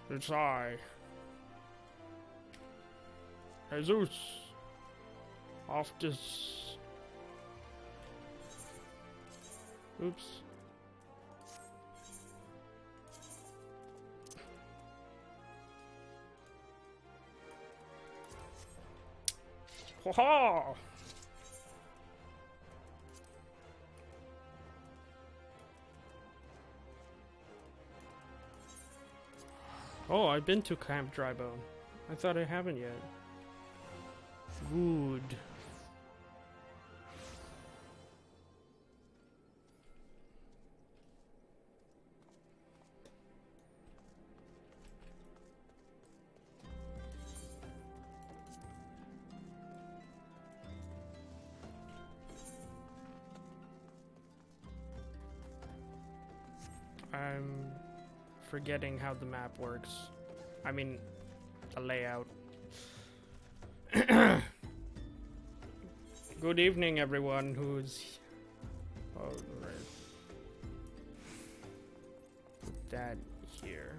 It's I, Haysoos, off this. Oops. Ha! Oh, I've been to Camp Drybone. I thought I haven't yet. Good. I'm forgetting how the map works. I mean, the layout. Good evening, everyone who's... Oh, right. Put that here.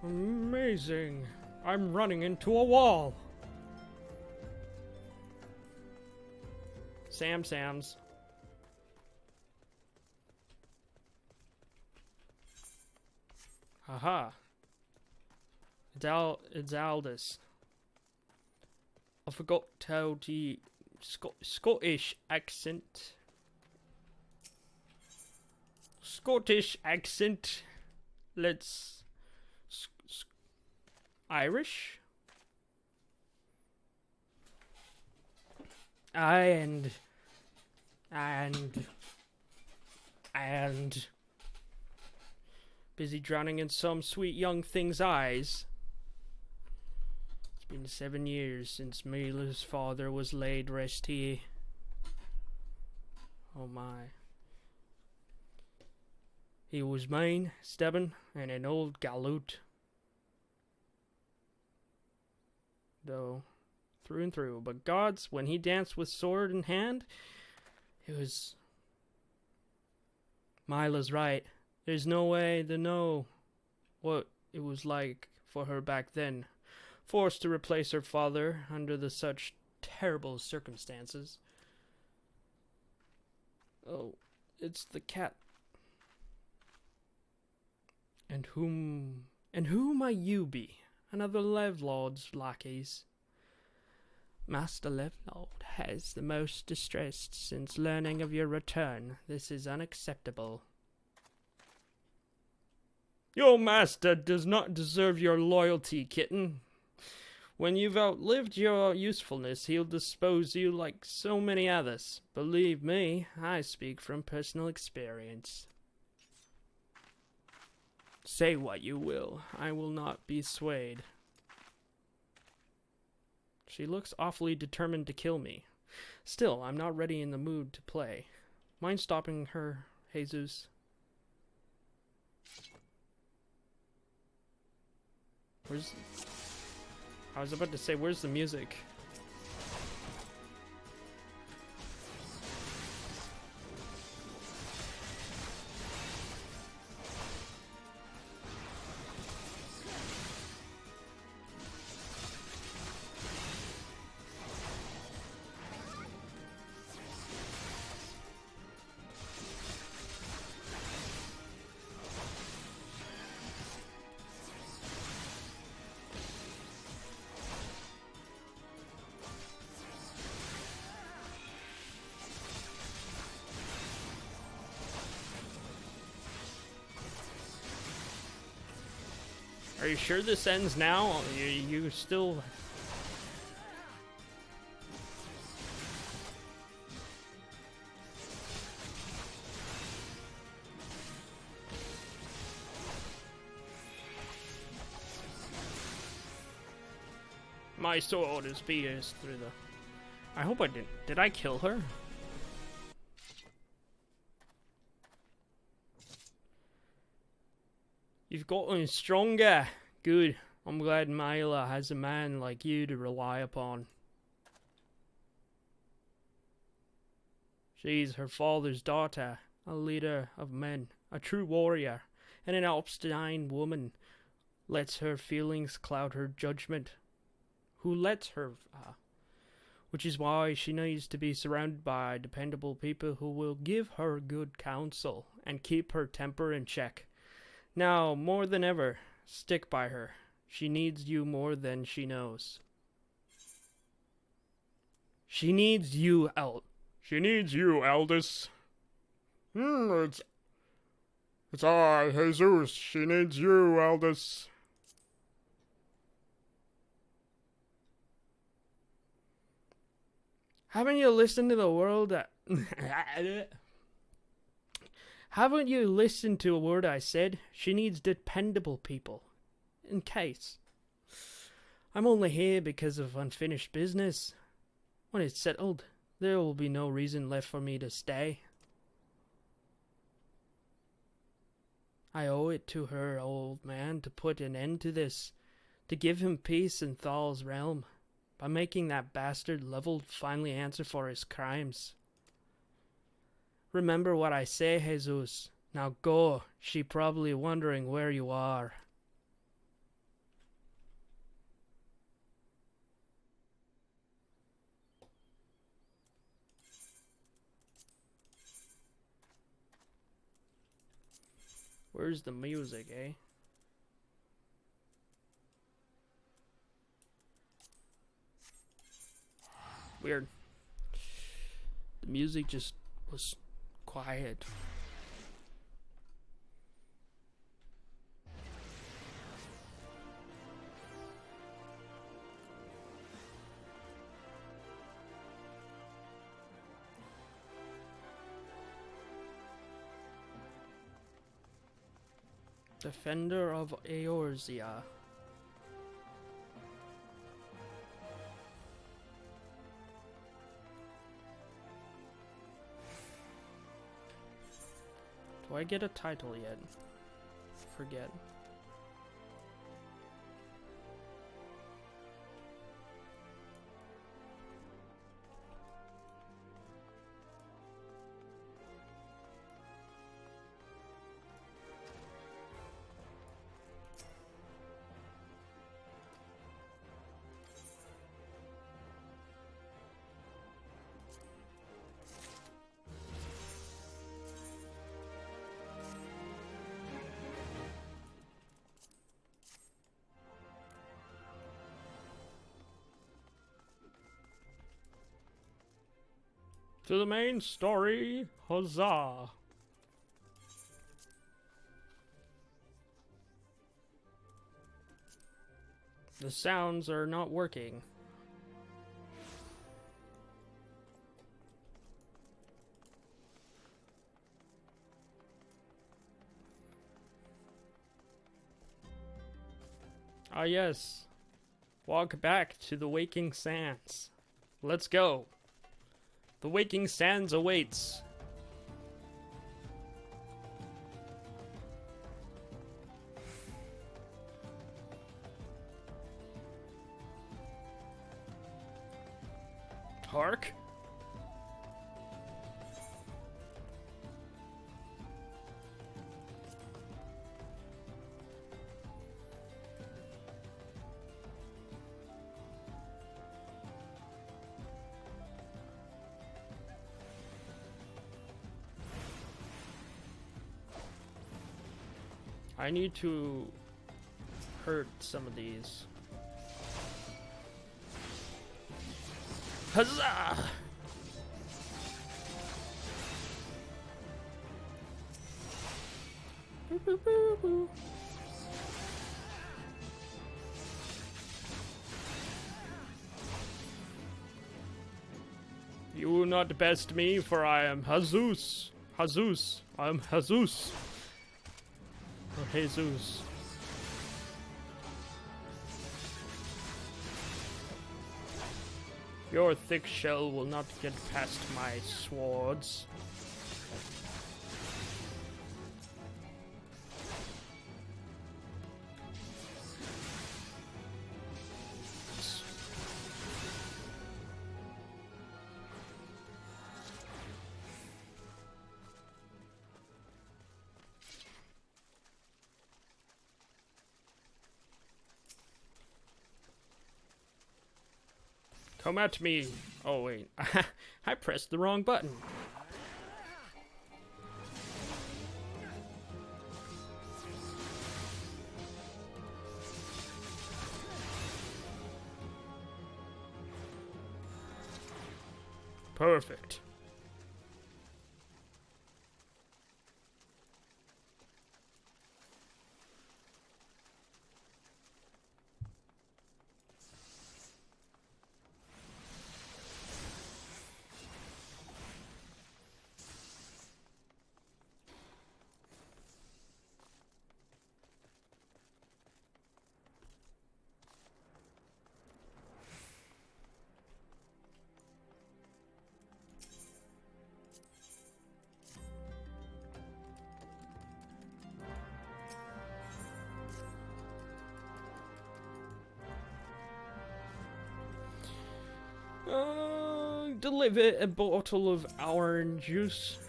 Amazing! I'm running into a wall! Sam's. Haha. It's Aldous. I forgot how the Scottish accent. Let's... Irish? And busy drowning in some sweet young thing's eyes. It's been 7 years since Mila's father was laid rest here. Oh my. He was mean, stubborn, and an old galoot. Though, through and through. But gods, when he danced with sword in hand, it was... Mila's right. There's no way to know what it was like for her back then, forced to replace her father under such terrible circumstances. Oh, it's the cat. And who might you be? Another Levlord's lackeys. Master Levlord has the most distressed since learning of your return. This is unacceptable. Your master does not deserve your loyalty, kitten. When you've outlived your usefulness, he'll dispose you like so many others. Believe me, I speak from personal experience. Say what you will, I will not be swayed. She looks awfully determined to kill me. Still, I'm not ready in the mood to play. Mind stopping her, Haysoos? I was about to say, where's the music? Are you sure this ends now? You still... My sword is pierced through the... I hope I didn't. Did I kill her? You've gotten stronger. Good. I'm glad Mila has a man like you to rely upon. She's her father's daughter, a leader of men, a true warrior, and an obstinate woman. Lets her feelings cloud her judgment. Who lets her? Which is why she needs to be surrounded by dependable people who will give her good counsel and keep her temper in check. Now, more than ever, stick by her. She needs you more than she knows. She needs you, She needs you, Aldous. It's I, Haysoos. She needs you, Aldous. Haven't you listened to the world? Haven't you listened to a word I said? She needs dependable people. In case. I'm only here because of unfinished business. When it's settled, there will be no reason left for me to stay. I owe it to her, old man, to put an end to this, to give him peace in Thal's realm, by making that bastard Level finally answer for his crimes. Remember what I say, Haysoos. Now go. She probably wondering where you are. Where's the music, eh? Weird. The music just was quiet. Defender of Eorzea. Do I get a title yet? Forget. To the main story, huzzah! The sounds are not working. Ah yes. Walk back to the Waking Sands. Let's go. The Waking Sands awaits. Hark. I need to hurt some of these. Huzzah! Boo, boo, boo, boo. You will not best me, for I am Haysoos. Haysoos. I am Haysoos. Or Haysoos. Your thick shell will not get past my swords. Come at me. Oh, wait. I pressed the wrong button. Perfect. Deliver a bottle of orange juice. Orange juice.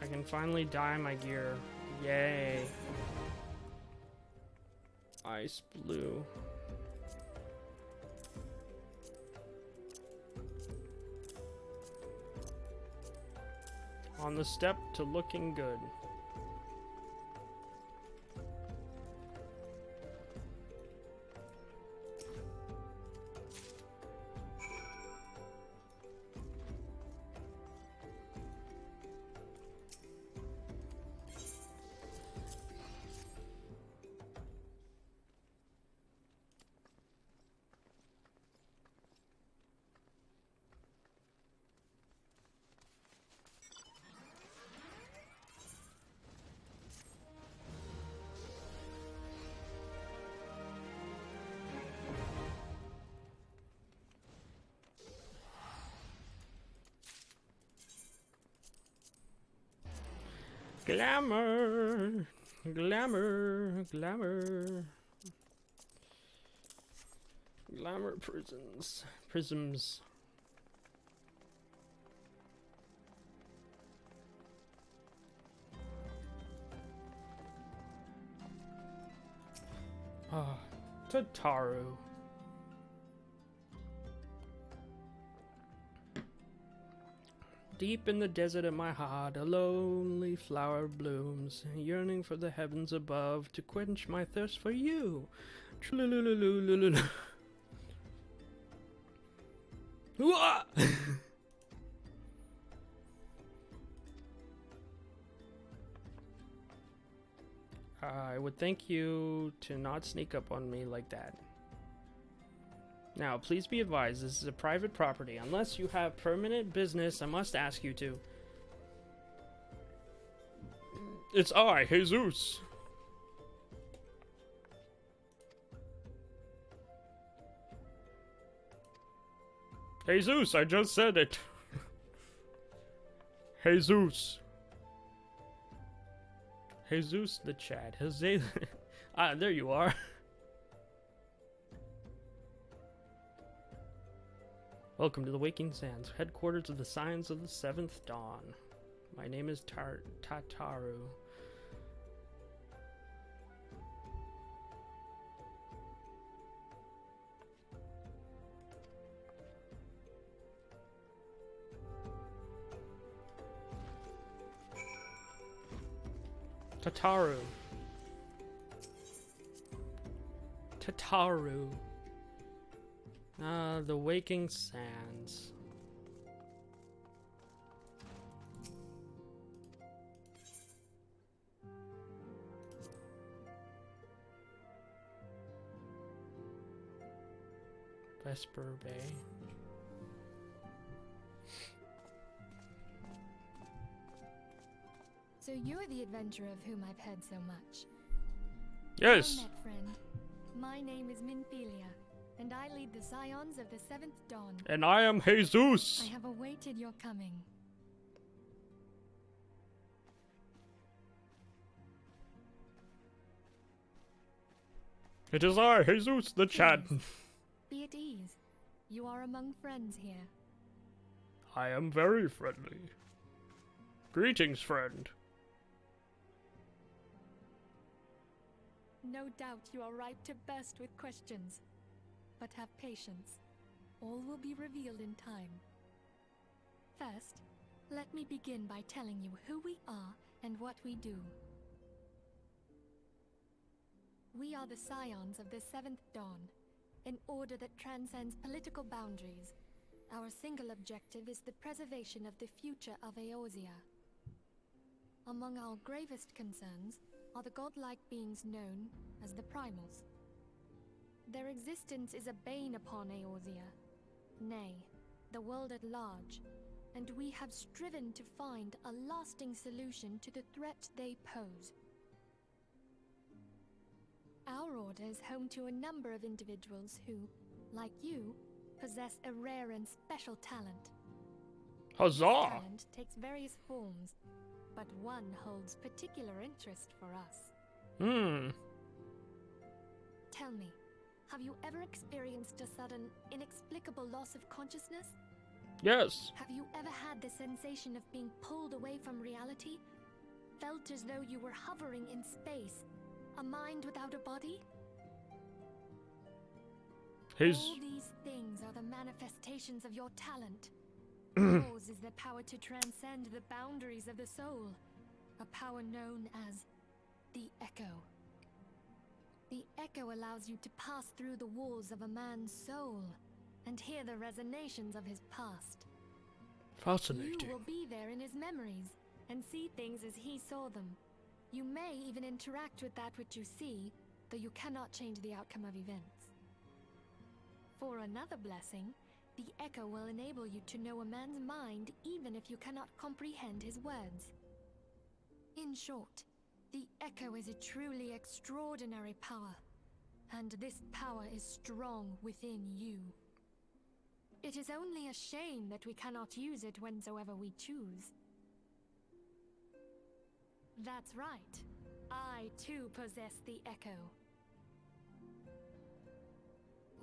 I can finally dye my gear. Yay. Ice blue. On the step to looking good. Glamour, glamour, glamour, glamour prisms. Ah, Tataru. Deep in the desert of my heart, a lonely flower blooms, yearning for the heavens above to quench my thirst for you. Trululululululu. Wah! I would thank you to not sneak up on me like that. Now, please be advised, this is a private property. Unless you have permanent business, I must ask you to. It's I, Haysoos. Haysoos, I just said it. Haysoos. Haysoos the chat. Ah, there you are. Welcome to the Waking Sands, headquarters of the Science of the Seventh Dawn. My name is Tataru. Tataru. Tataru. The Waking Sands. Vesper Bay. So you're the adventurer of whom I've heard so much. Yes. Well met, friend. My name is Minthelia, and I lead the Scions of the Seventh Dawn. And I am Haysoos. I have awaited your coming. It is I, Haysoos the Chad. Please, be at ease. You are among friends here. I am very friendly. Greetings, friend. No doubt you are ripe to burst with questions. But have patience. All will be revealed in time. First, let me begin by telling you who we are and what we do. We are the Scions of the Seventh Dawn, an order that transcends political boundaries. Our single objective is the preservation of the future of Eorzea. Among our gravest concerns are the godlike beings known as the Primals. Their existence is a bane upon Eorzea, nay, the world at large, and we have striven to find a lasting solution to the threat they pose. Our order is home to a number of individuals who, like you, possess a rare and special talent. Huzzah! This talent takes various forms, but one holds particular interest for us. Tell me, have you ever experienced a sudden, inexplicable loss of consciousness? Yes. Have you ever had the sensation of being pulled away from reality? Felt as though you were hovering in space, a mind without a body? All these things are the manifestations of your talent. Yours is the power to transcend the boundaries of the soul, a power known as the Echo. The Echo allows you to pass through the walls of a man's soul and hear the resonations of his past. Fascinating. You will be there in his memories and see things as he saw them. You may even interact with that which you see, though you cannot change the outcome of events. For another blessing, the Echo will enable you to know a man's mind even if you cannot comprehend his words. In short, the Echo is a truly extraordinary power, and this power is strong within you. It is only a shame that we cannot use it whensoever we choose. That's right. I too possess the Echo.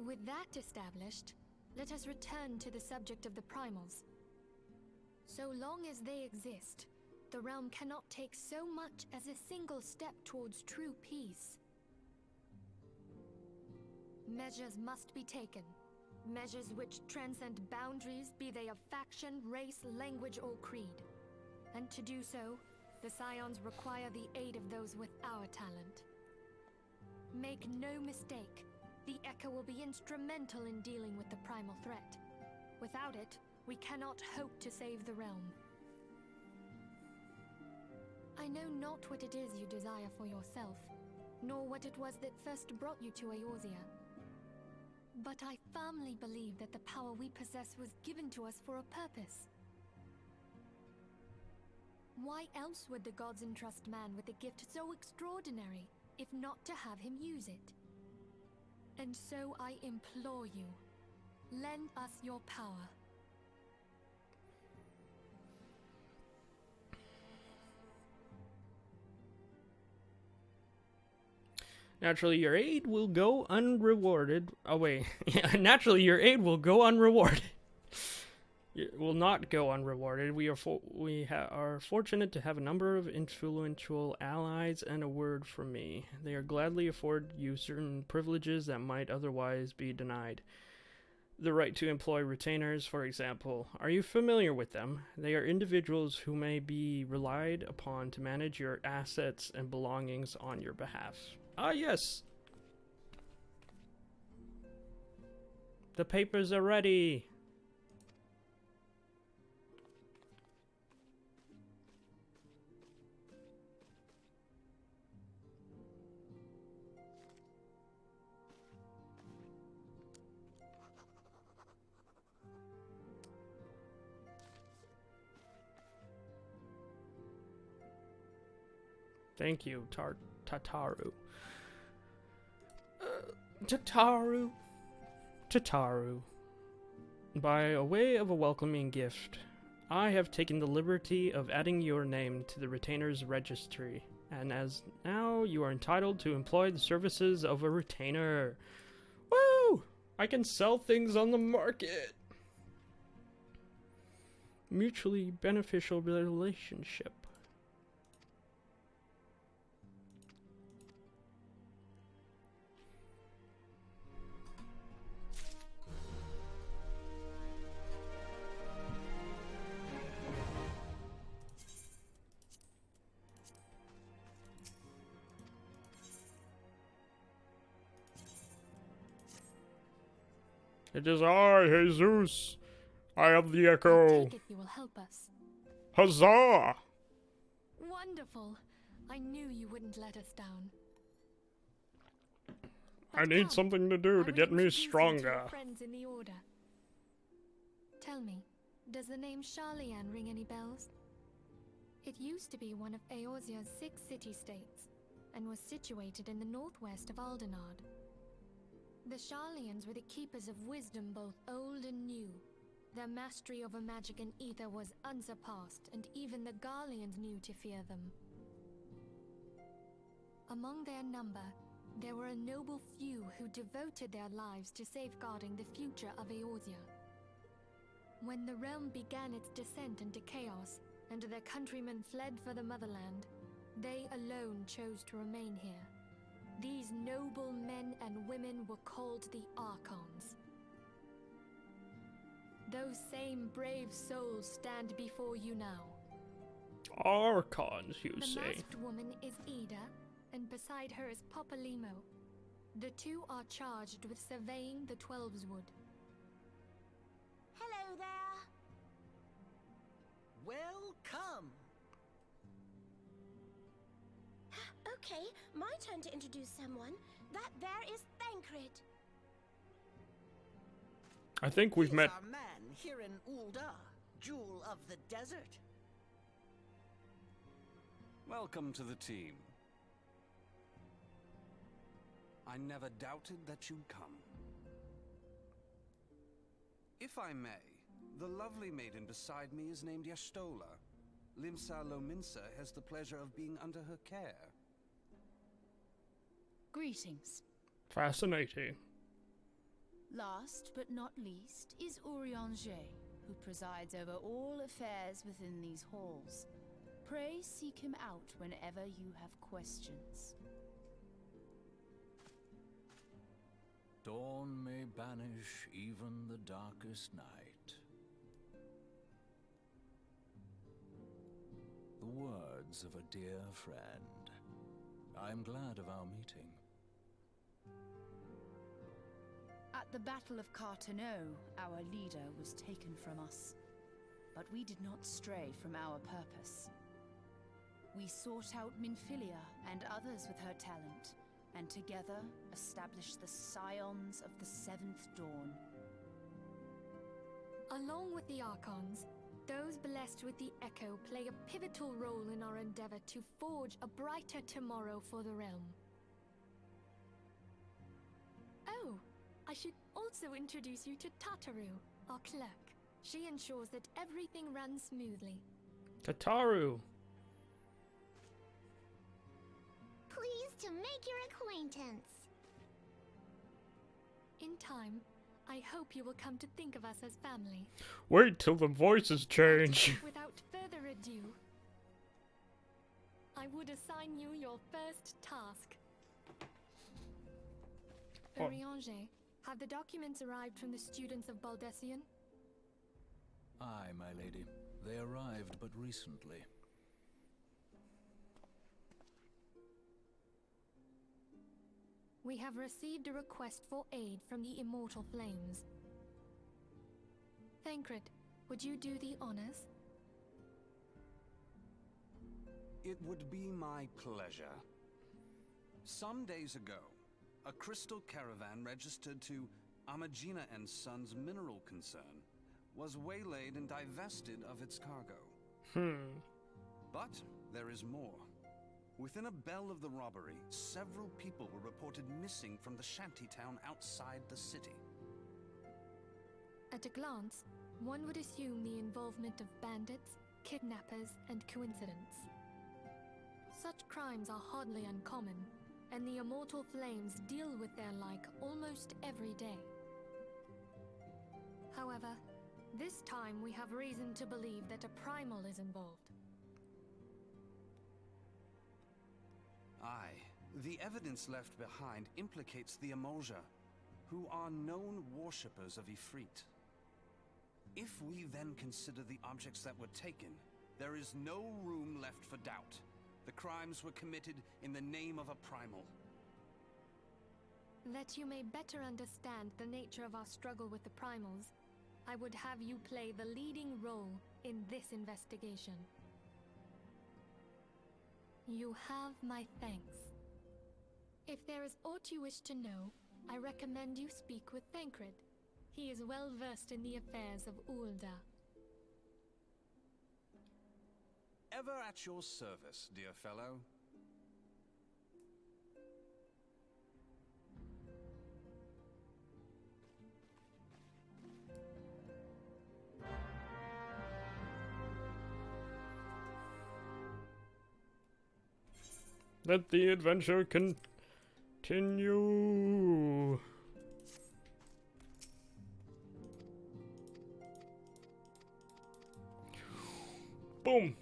With that established, let us return to the subject of the Primals. So long as they exist, the realm cannot take so much as a single step towards true peace. Measures must be taken. Measures which transcend boundaries, be they of faction, race, language, or creed. And to do so, the Scions require the aid of those with our talent. Make no mistake, the Echo will be instrumental in dealing with the primal threat. Without it, we cannot hope to save the realm. I know not what it is you desire for yourself, nor what it was that first brought you to Eorzea. But I firmly believe that the power we possess was given to us for a purpose. Why else would the gods entrust man with a gift so extraordinary, if not to have him use it? And so I implore you, lend us your power. Naturally, your aid will go unrewarded. Oh, wait. Yeah, naturally, your aid will go unrewarded. It will not go unrewarded. We are fortunate to have a number of influential allies and a word from me. They are gladly afford you certain privileges that might otherwise be denied. The right to employ retainers, for example. Are you familiar with them? They are individuals who may be relied upon to manage your assets and belongings on your behalf. Ah, yes. The papers are ready. Thank you, Tataru. Tataru. Tataru. By a way of a welcoming gift, I have taken the liberty of adding your name to the retainer's registry, and as now you are entitled to employ the services of a retainer. Woo! I can sell things on the market. Mutually beneficial relationship. It is I, Haysoos. I am the I Echo. take it you will help us. Huzzah! Wonderful. I knew you wouldn't let us down. I But need come, something to I do to will get me introduce you to stronger. your friends in the order. Tell me, does the name Sharlayan ring any bells? It used to be one of Eorzea's 6 city-states, and was situated in the northwest of Aldenard. The Sharlayans were the keepers of wisdom both old and new. Their mastery over magic and ether was unsurpassed, and even the Garleans knew to fear them. Among their number, there were a noble few who devoted their lives to safeguarding the future of Eorzea. When the realm began its descent into chaos, and their countrymen fled for the motherland, they alone chose to remain here. These noble men and women were called the Archons. Those same brave souls stand before you now. Archons, you The say. masked woman is Ida, and beside her is Popalimo. The two are charged with surveying the Twelveswood. Hello there. Welcome. Okay, my turn to introduce someone. That there is Thancred. I think we've met. Our man here in Ulda, Jewel of the Desert. Welcome to the team. I never doubted that you'd come. If I may, the lovely maiden beside me is named Yastola. Limsa Lominsa has the pleasure of being under her care. Greetings. Fascinating. Last but not least is Urianger, who presides over all affairs within these halls. Pray seek him out whenever you have questions. Dawn may banish even the darkest night. The words of a dear friend. I am glad of our meeting. At the Battle of Carteneau, our leader was taken from us. But we did not stray from our purpose. We sought out Minfilia and others with her talent, and together established the Scions of the Seventh Dawn. Along with the Archons, those blessed with the Echo play a pivotal role in our endeavor to forge a brighter tomorrow for the realm. Oh, I should also introduce you to Tataru, our clerk. She ensures that everything runs smoothly. Tataru. Pleased to make your acquaintance. In time, I hope you will come to think of us as family. Wait till the voices change. Without further ado, I would assign you your first task. What? Urianger, have the documents arrived from the students of Baldessian? Aye, my lady. They arrived but recently. We have received a request for aid from the Immortal Flames. Thancred, would you do the honors? It would be my pleasure. Some days ago, a crystal caravan registered to Amagina and Sons mineral concern was waylaid and divested of its cargo. But there is more. Within a bell of the robbery, several people were reported missing from the shantytown outside the city. At a glance, one would assume the involvement of bandits, kidnappers, and coincidence. Such crimes are hardly uncommon, and the Immortal Flames deal with their like almost every day. However, this time we have reason to believe that a primal is involved. Aye, the evidence left behind implicates the Emulja, who are known worshippers of Ifrit. If we then consider the objects that were taken, there is no room left for doubt. The crimes were committed in the name of a primal. That you may better understand the nature of our struggle with the primals, I would have you play the leading role in this investigation. You have my thanks. If there is aught you wish to know, I recommend you speak with Thancred. He is well versed in the affairs of Ulda. Ever at your service, dear fellow. Let the adventure continue. Boom.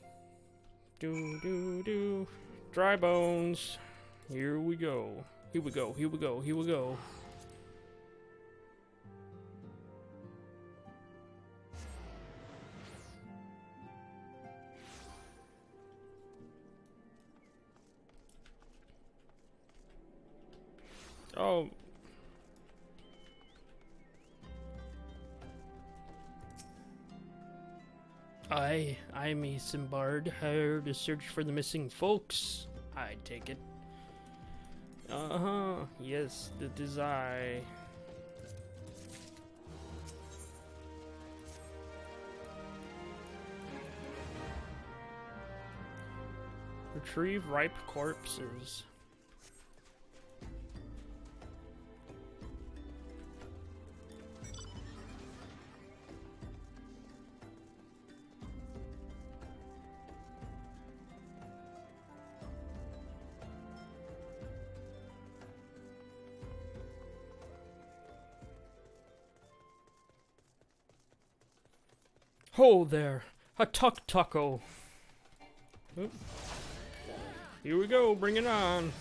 Do do do. Dry bones. Here we go. Here we go. Here we go. Here we go. Oh. I'm a Simbard, hired to search for the missing folks. I take it. Uh-huh. Yes, that is I. Retrieve ripe corpses. Ho there, a taco. Oop. Here we go, bring it on.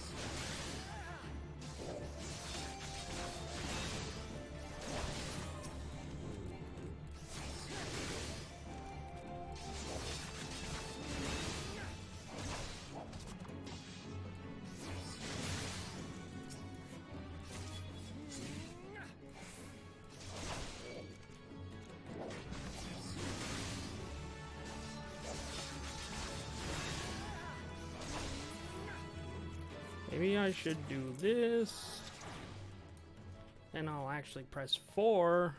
Maybe I should do this. And I'll actually press 4.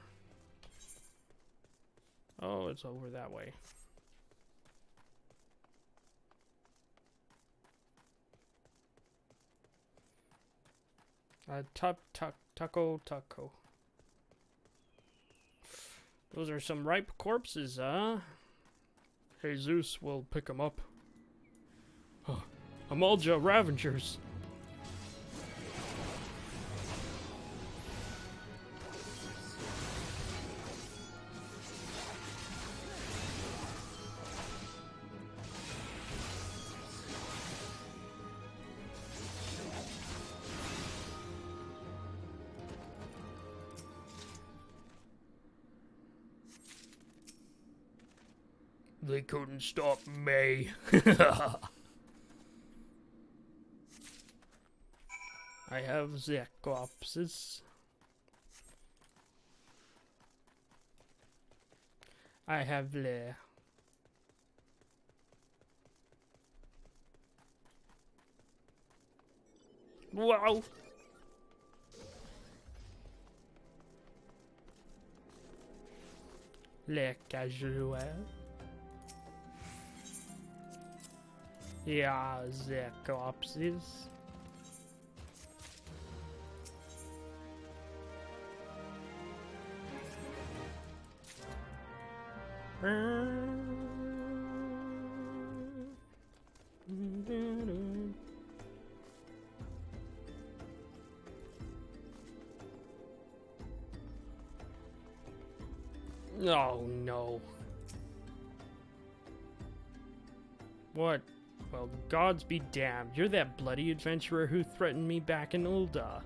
Oh, it's over that way. Taco. Those are some ripe corpses, huh? Haysoos will pick them up. Oh, Emulja Ravengers. They couldn't stop me. I have the corpses. I have the... Wow! Les casuals. Yeah, the corpses. Oh no. What? Well, gods be damned. You're that bloody adventurer who threatened me back in Ul'dah.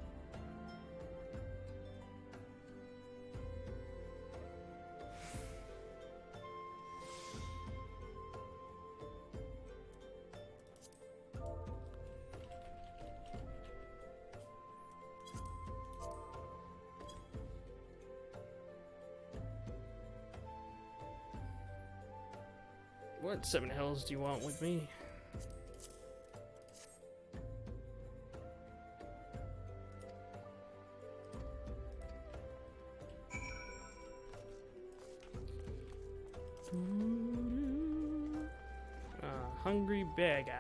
What seven hells do you want with me? Hungry beggar.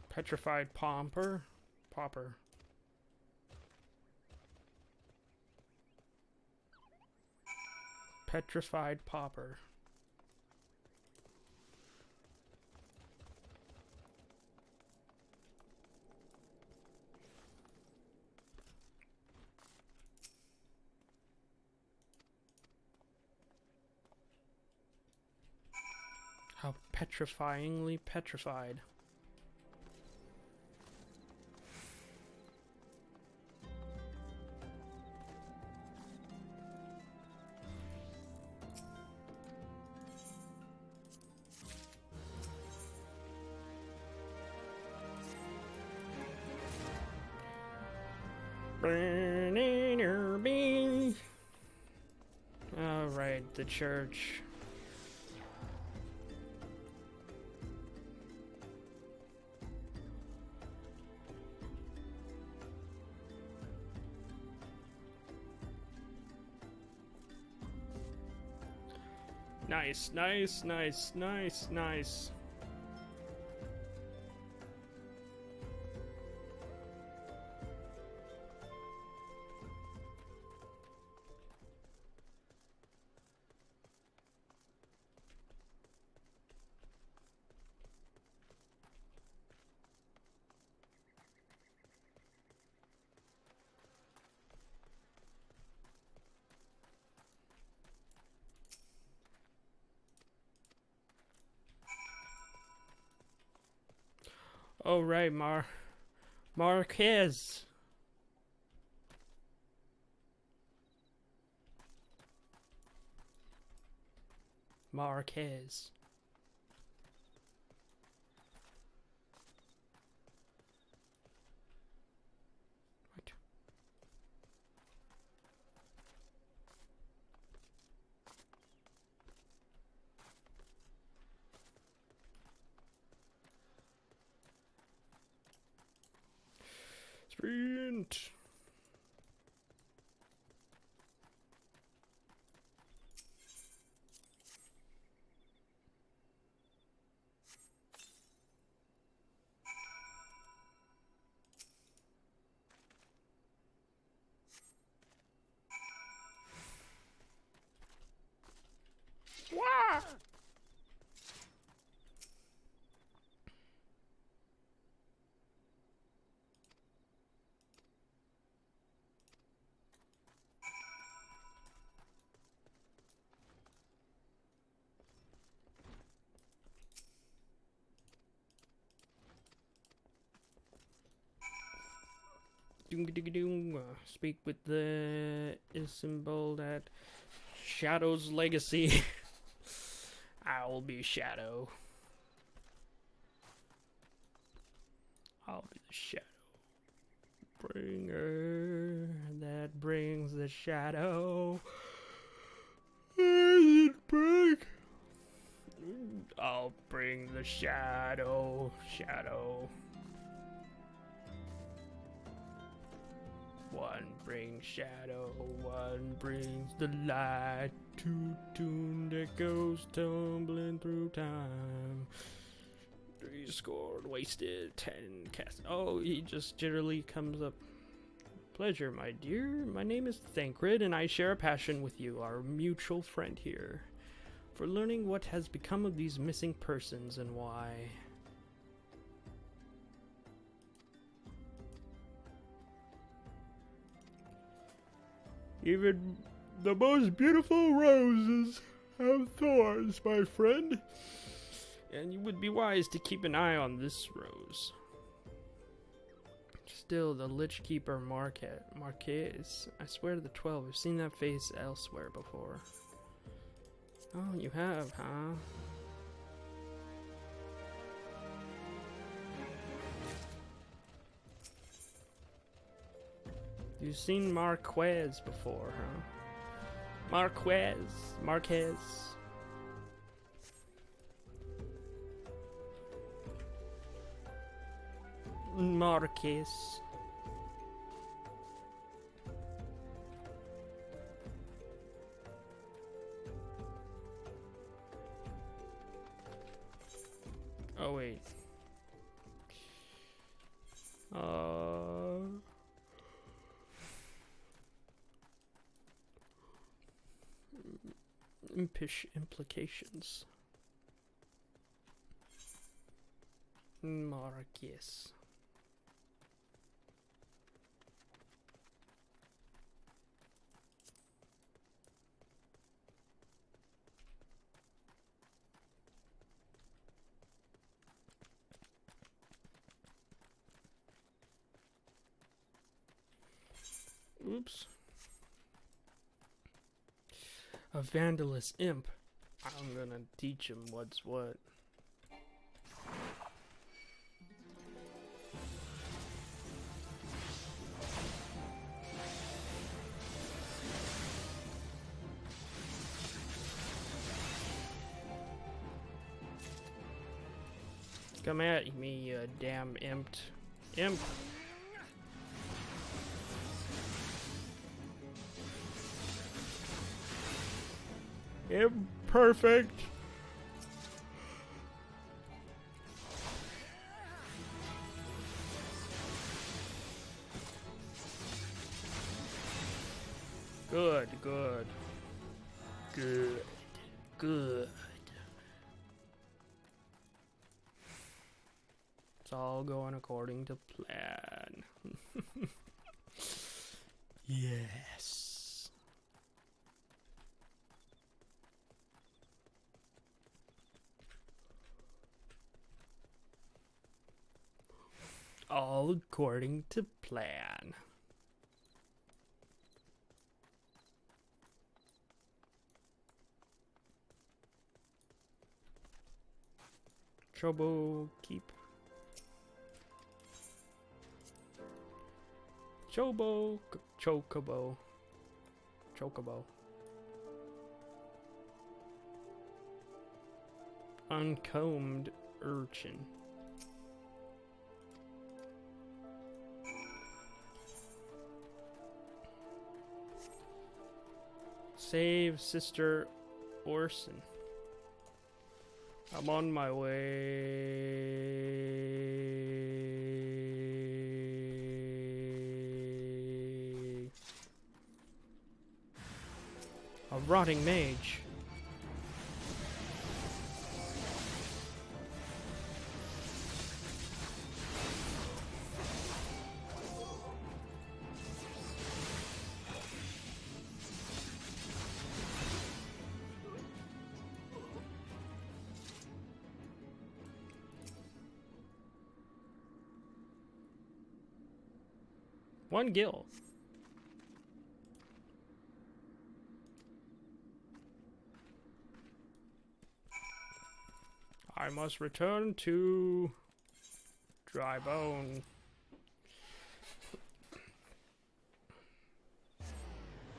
Petrified Pauper. Petrified Pauper. How petrifyingly petrified. Alright, the church. Nice, nice, nice, nice, nice. Oh right, Marquez. Marquez. What? Sprint. Wah! Speak with the symbol at Shadow's legacy. I'll be Shadow. I'll be the Shadow bringer that brings the shadow. I'll bring the shadow. One brings shadow, one brings the light. Two tune that goes tumbling through time. 3 scored, wasted, 10 cast. Oh, he just generally comes up. Pleasure, my dear. My name is Thancred, and I share a passion with you, our mutual friend here, for learning what has become of these missing persons and why. Even the most beautiful roses have thorns, my friend. And you would be wise to keep an eye on this rose. Still, the Lich Keeper Marquez. I swear to the 12, I've seen that face elsewhere before. Oh, you have, huh? You've seen Marquez before, huh? Marquez. Marquez. Oh wait. Impish implications. Marquez. Oops. A vandalous imp. I'm gonna teach him what's what. Come at me, you damn imp. Imperfect. Good. It's all going according to plan. Yes. All according to plan. Chobo keep. Chocobo. Uncombed urchin. Save Sister Orson. I'm on my way. A rotting mage. One gil. I must return to Dry Bone.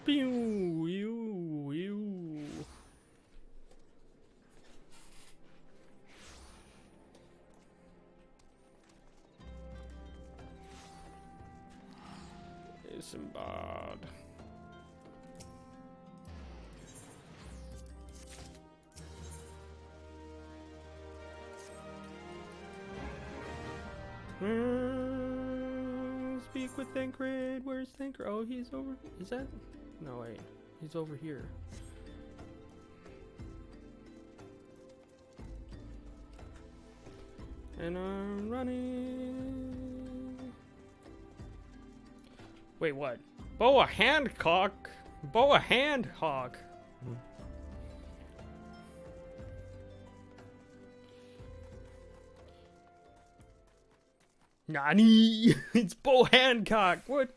Pew, you. Isambard. Speak with Thancred. Where's Thancred? Oh, he's over. Is that? No, wait. He's over here. And I'm running. Wait, what? Boa Hancock? Boa Handhawk. Nani? It's Bo Hancock. What?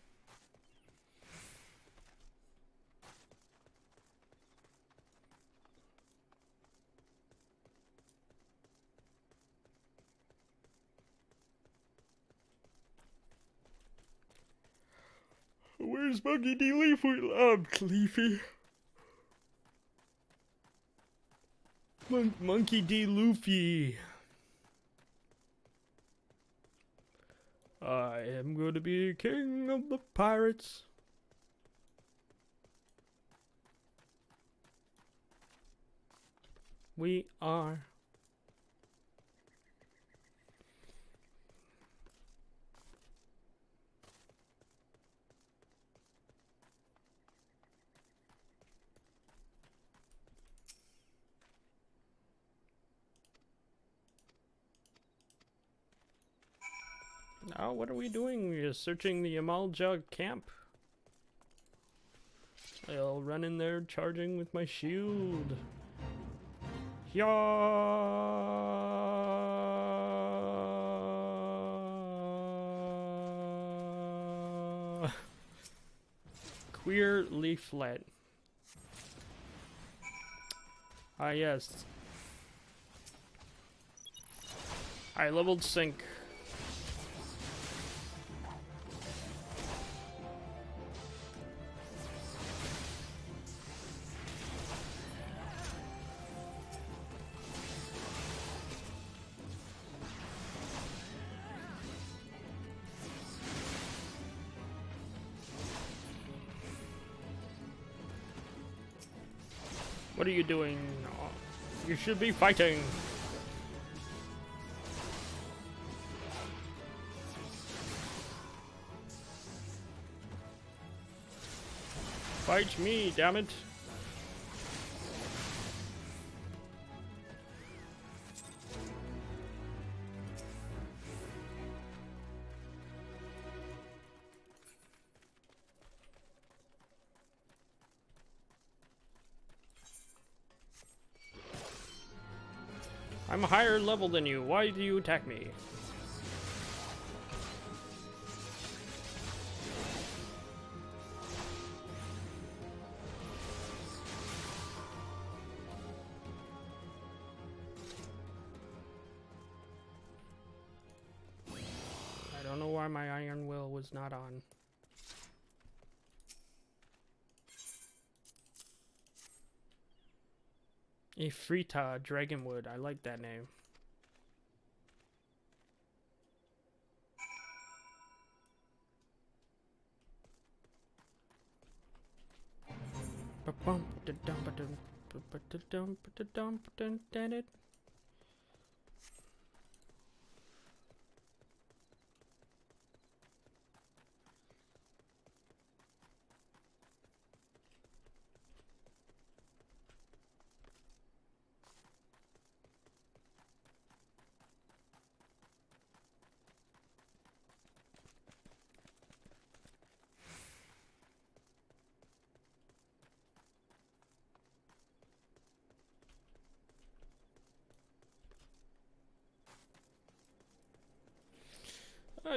Where's Monkey D. Leafy? Monkey D. Luffy. I am going to be king of the pirates. We are. Now, what are we doing? We're searching the Amalja camp. I'll run in there charging with my shield. Yeah. Queer leaflet. Ah, yes. I leveled sync. What are you doing? You should be fighting. Fight me, damn it. I'm a higher level than you. Why do you attack me? I don't know why my Iron Will was not on. Ifrita Dragonwood. I like that name.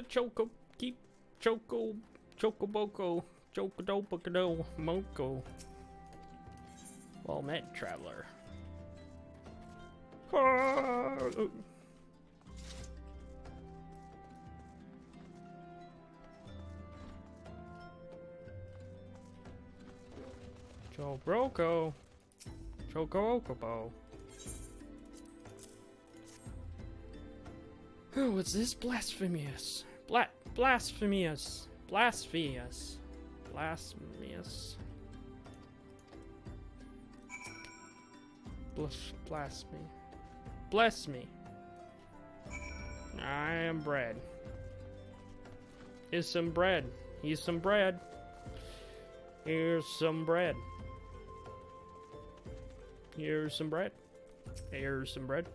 Choco, keep Choco, Chocoboko, Chocodopocado, Moko. Well met, traveler. Chobroco, Choco Okobo. Oh, what's this? Blasphemous. Blasphemous. Blasphemous. Blasphemous. Bless me. Bless me. I am bread. Here's some bread. Here's some bread. Here's some bread. Here's some bread. Here's some bread.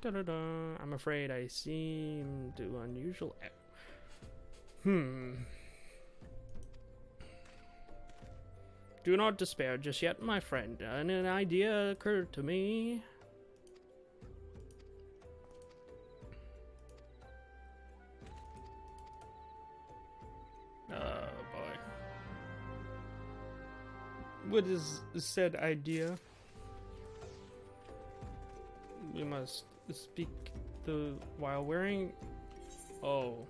I'm afraid I seem to unusual. Do not despair just yet, my friend. An idea occurred to me. Oh boy. What is said idea? We must speak while wearing. Oh.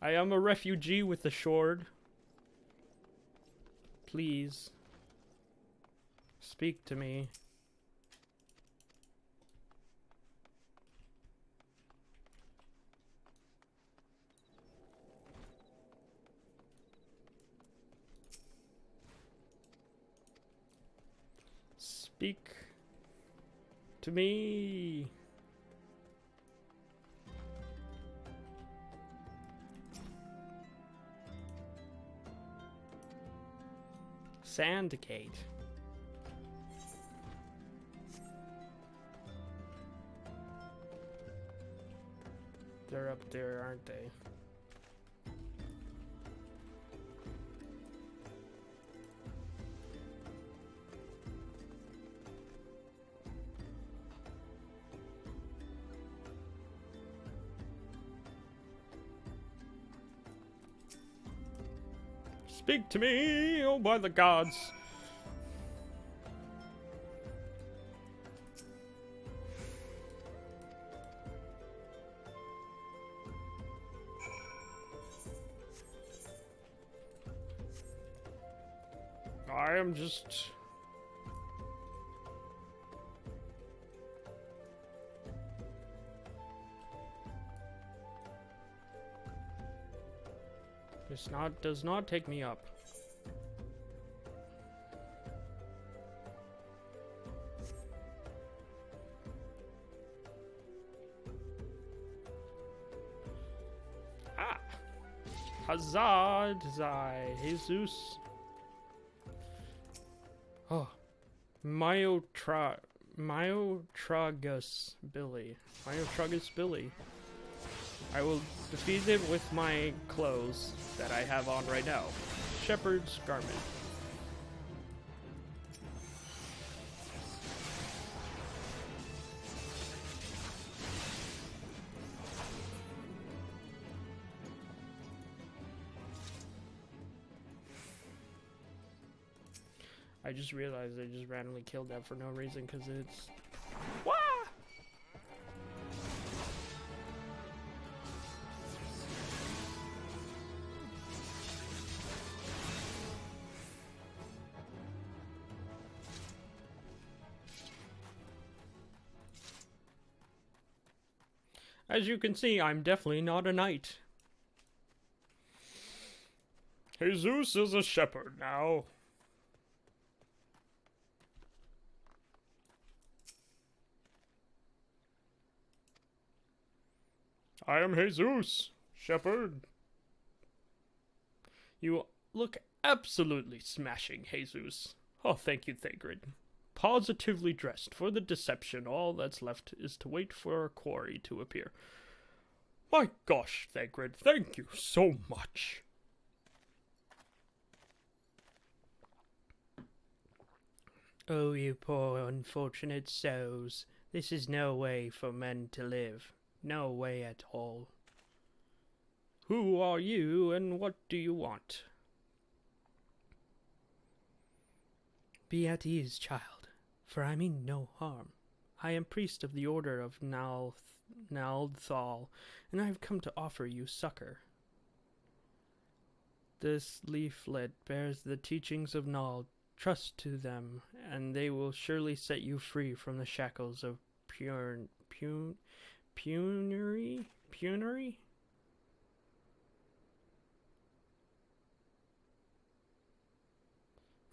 I am a refugee with a sword. Please. Speak to me. Speak to me. Sandicate. They're up there, aren't they? Speak to me, oh by the gods. I am just... This does not take me up. Ah! Huzzah! Haysoos. Oh. Myotragus Billy. Myotragus Billy. I will defeat him with my clothes that I have on right now. Shepherd's garment. I just realized I just randomly killed that for no reason because it's... Wah! As you can see, I'm definitely not a knight. Haysoos is a shepherd now. I am Haysoos, shepherd. You look absolutely smashing, Haysoos. Oh, thank you, Thagrid. Positively dressed for the deception. All that's left is to wait for our quarry to appear. My gosh, Thagrid, thank you so much. Oh, you poor unfortunate souls. This is no way for men to live. No way at all. Who are you, and what do you want? Be at ease, child, for I mean no harm. I am priest of the Order of Naldthal, and I have come to offer you succor. This leaflet bears the teachings of Nald. Trust to them, and they will surely set you free from the shackles of penury?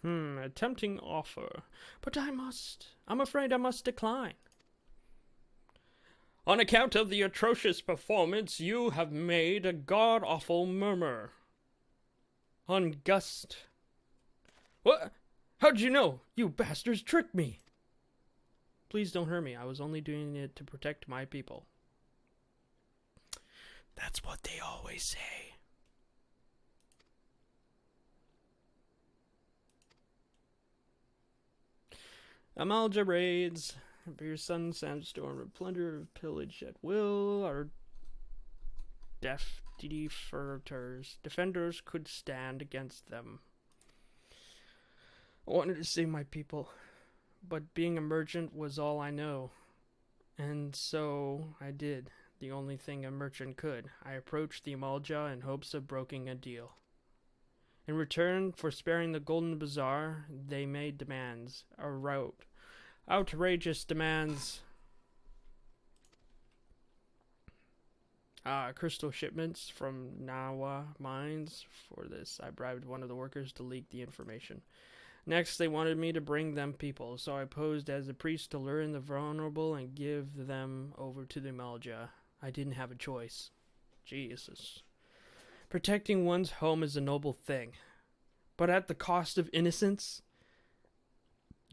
A tempting offer, but I'm afraid I must decline. On account of the atrocious performance, you have made a god-awful murmur. Ungust. What? How'd you know? You bastards tricked me. Please don't hurt me. I was only doing it to protect my people. That's what they always say. Amalja raids. Your sun sandstorm and plunder of pillage at will. Our defenders could stand against them. I wanted to save my people, but being a merchant was all I know. And so I did the only thing a merchant could. I approached the Amalja in hopes of broking a deal. In return for sparing the Golden Bazaar, they made demands. Outrageous demands. Crystal shipments from Nawa mines. For this, I bribed one of the workers to leak the information. Next, they wanted me to bring them people, so I posed as a priest to lure in the vulnerable and give them over to the Amalja. I didn't have a choice. Jesus. Protecting one's home is a noble thing, but at the cost of innocence?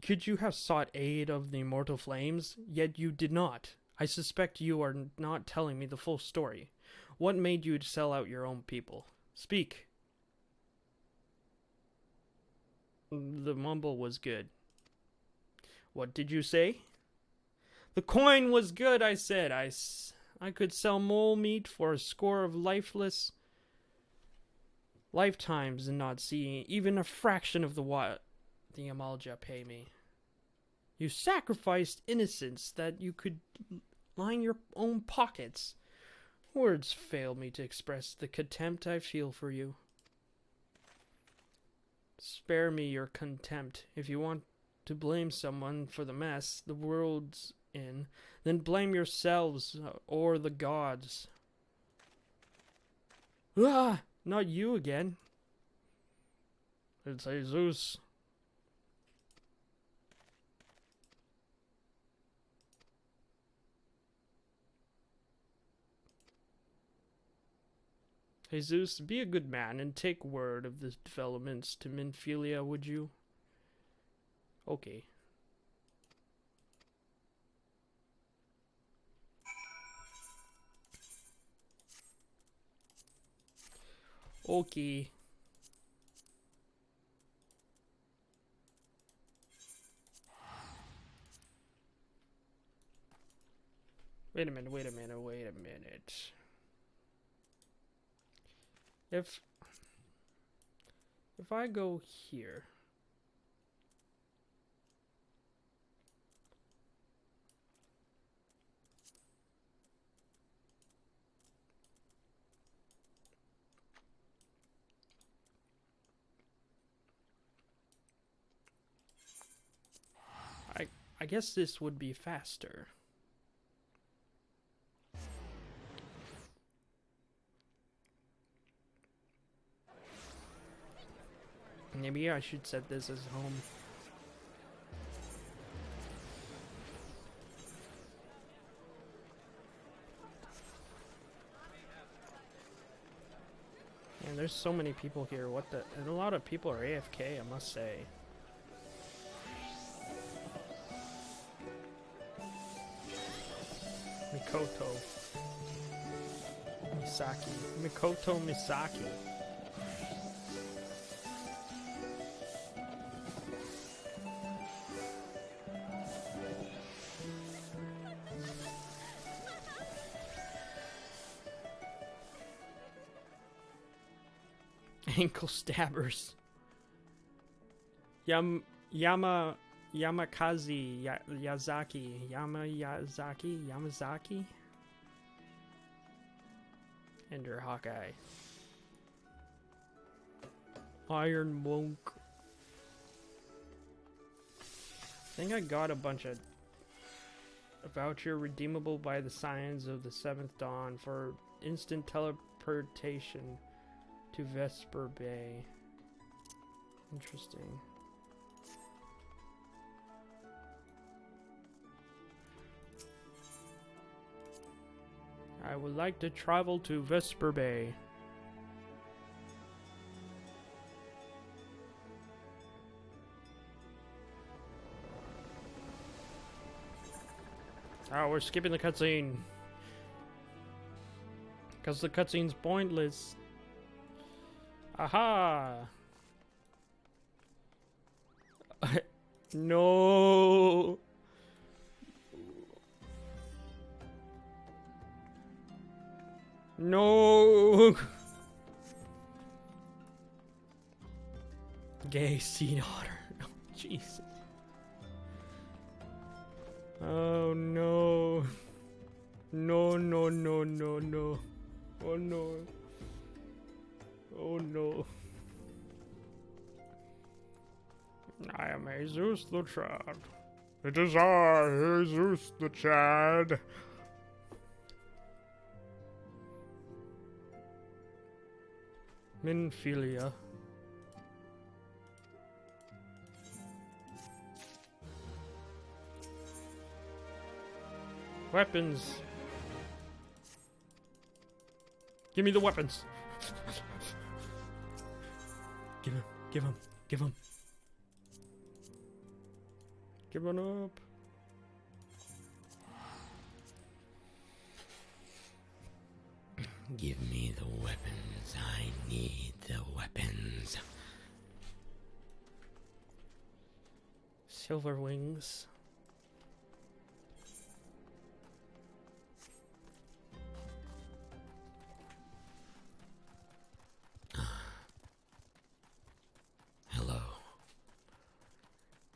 Could you have sought aid of the immortal flames? Yet you did not. I suspect you are not telling me the full story. What made you sell out your own people? Speak. The mumble was good. What did you say? The coin was good, I said. I could sell mole meat for a score of lifetimes and not see even a fraction of what the Amalja pay me. You sacrificed innocence that you could line your own pockets. Words fail me to express the contempt I feel for you. Spare me your contempt. If you want to blame someone for the mess the world's in, then blame yourselves or the gods. Not you again. It's Haysoos. Haysoos, be a good man and take word of the developments to Minfilia, would you? Okay. Okay. Wait a minute. If I go here, I guess this would be faster. Maybe I should set this as home. Man, there's so many people here. What the? And a lot of people are AFK, I must say. Mikoto Misaki. Ankle stabbers. Yama Yamakaze Yamazaki. Ender Hawkeye. Iron Monk. I think I got a bunch of a voucher redeemable by the signs of the Seventh Dawn for instant teleportation to Vesper Bay. Interesting. I would like to travel to Vesper Bay. Oh, we're skipping the cutscene. Because the cutscene's pointless. Aha! No! No! Gay sea otter. Oh, Jesus. Oh no. No, no, no, no, no. Oh no. Oh no. I am Haysoos the Chad. It is I, Haysoos the Chad. Minfilia. Weapons. Give me the weapons. Give him. Give him. Give him. Give one up. Give me the weapons. I need the weapons. Silver wings. Hello.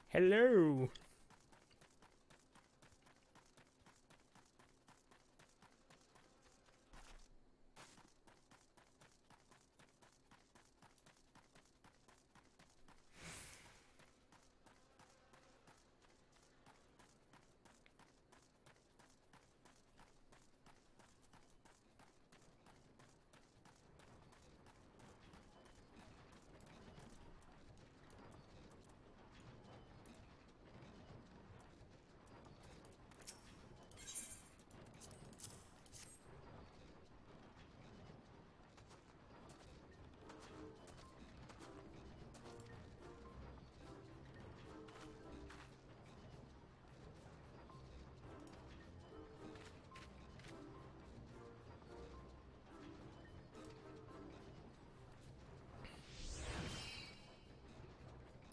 Hello.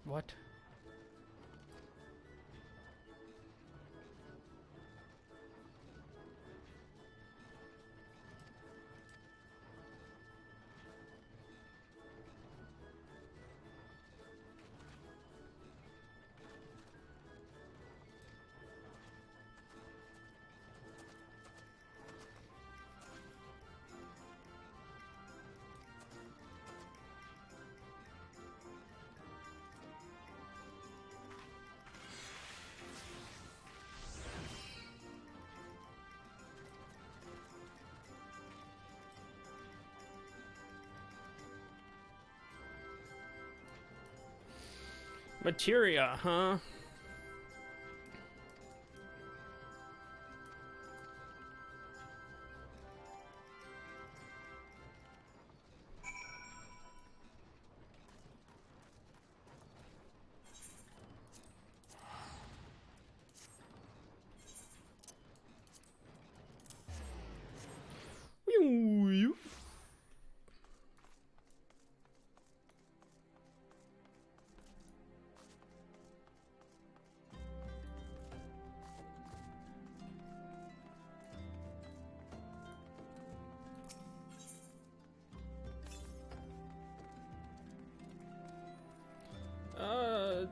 What? Materia, huh?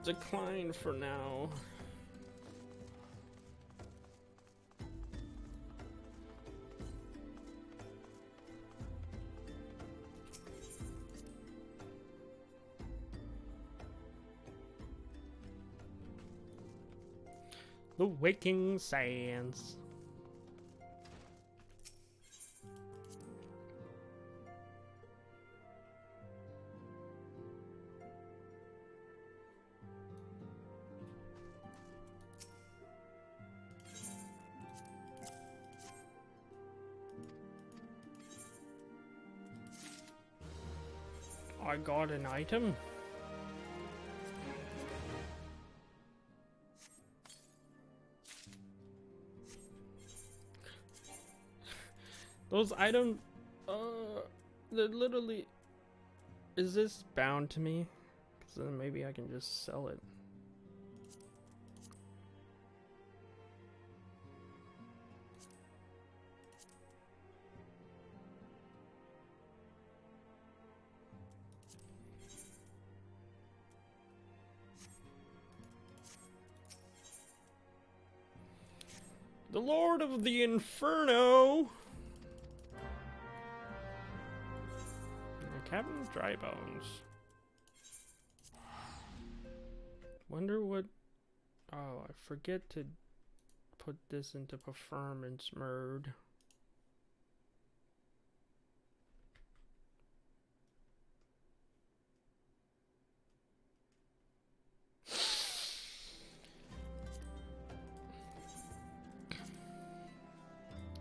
decline for now. The Waking Sands. I got an item. Those items, they're literally... Is this bound to me? Because then maybe I can just sell it. The Lord of the Inferno! Captain Drybones. Wonder what... Oh, I forget to put this into performance mode.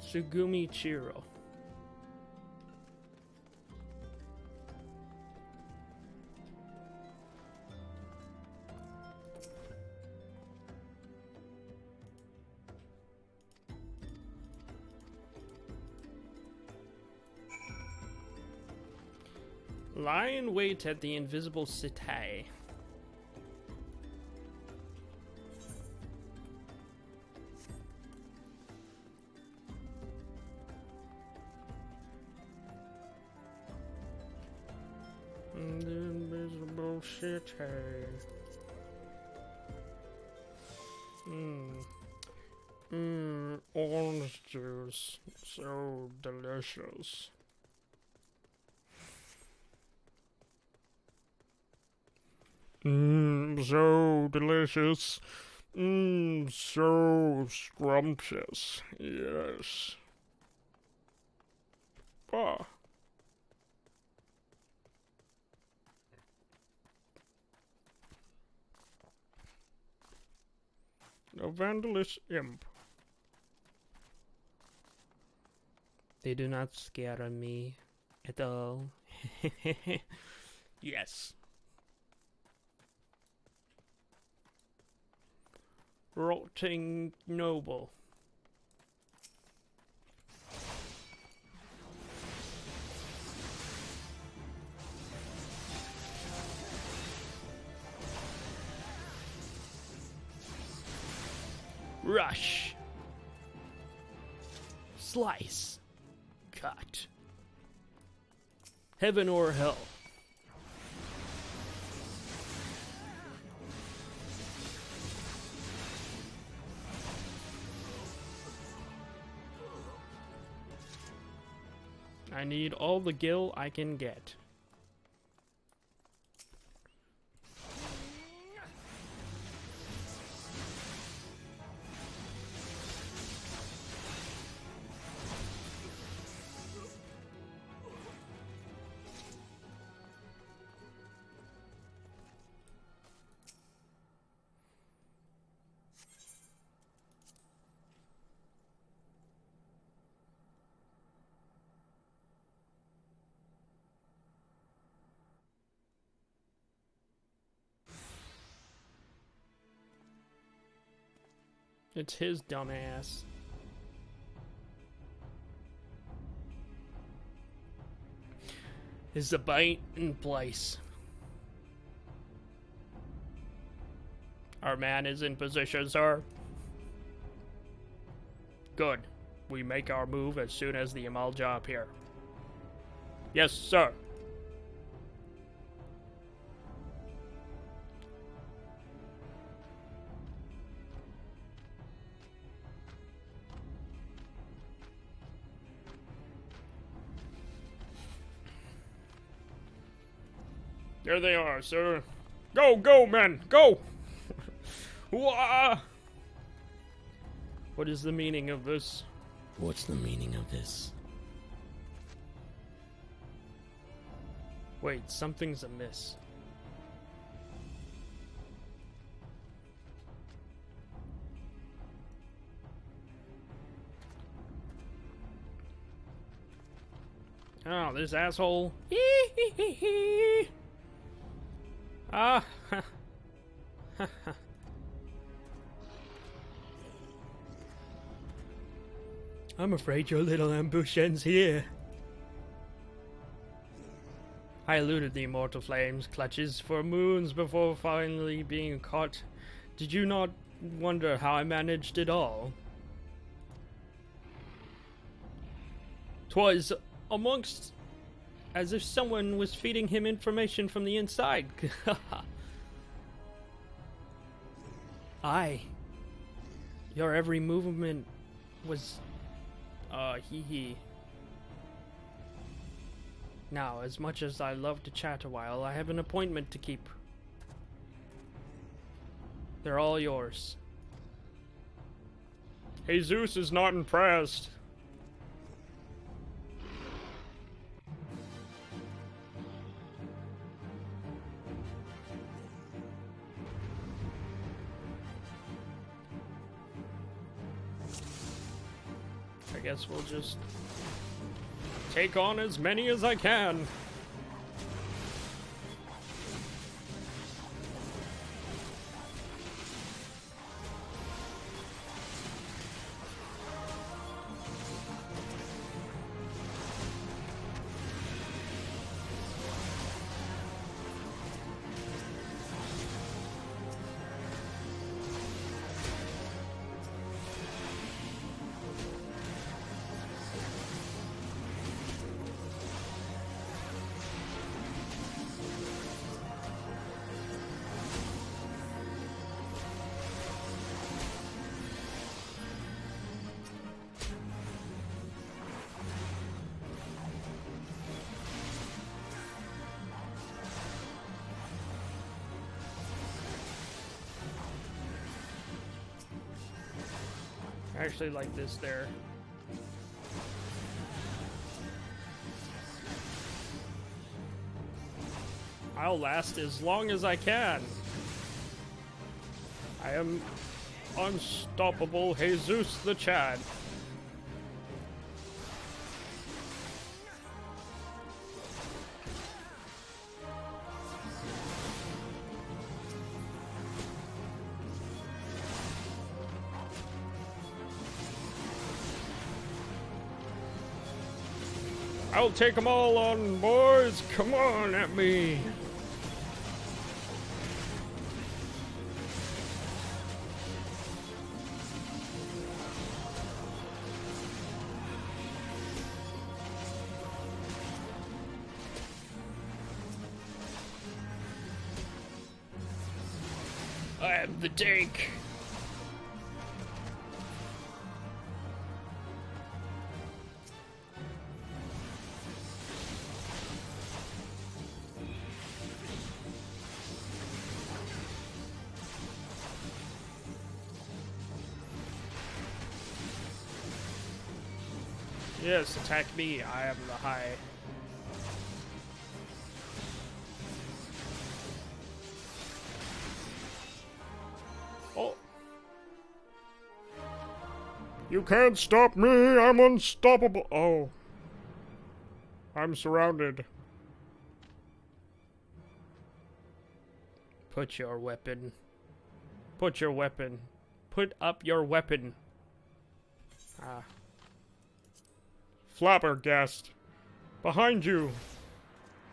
Sugumi Chiro. Lie in wait at the invisible city. The invisible city. Orange juice. So delicious. So delicious. So scrumptious. Yes. Ah. A vandalous imp. They do not scare me at all. Yes. Rotting noble. Rush. Slice. Cut. Heaven or hell. I need all the gil I can get. It's his dumbass. Is the bite in place? Our man is in position, sir. Good. We make our move as soon as the Amalja appear. Yes, sir. There they are, sir. Go, go, men, go! Wah! What is the meaning of this? What's the meaning of this? Wait, something's amiss. Oh, this asshole. Ah. I'm afraid your little ambush ends here. I eluded the immortal flames' clutches for moons before finally being caught. Did you not wonder how I managed it all? 'Twas amongst as if someone was feeding him information from the inside. Aye. Your every movement was hee. Now, as much as I love to chat a while, I have an appointment to keep. They're all yours. Haysoos is not impressed. I guess we'll just take on as many as I can. I actually like this there. I'll last as long as I can. I am unstoppable Haysoos the Chad. I'll take them all on, boys. Come on at me. I am the tank. Yes, attack me. I am the high. Oh. You can't stop me. I'm unstoppable. Oh. I'm surrounded. Put your weapon. Put your weapon. Put up your weapon. Ah. Flabbergast. Behind you.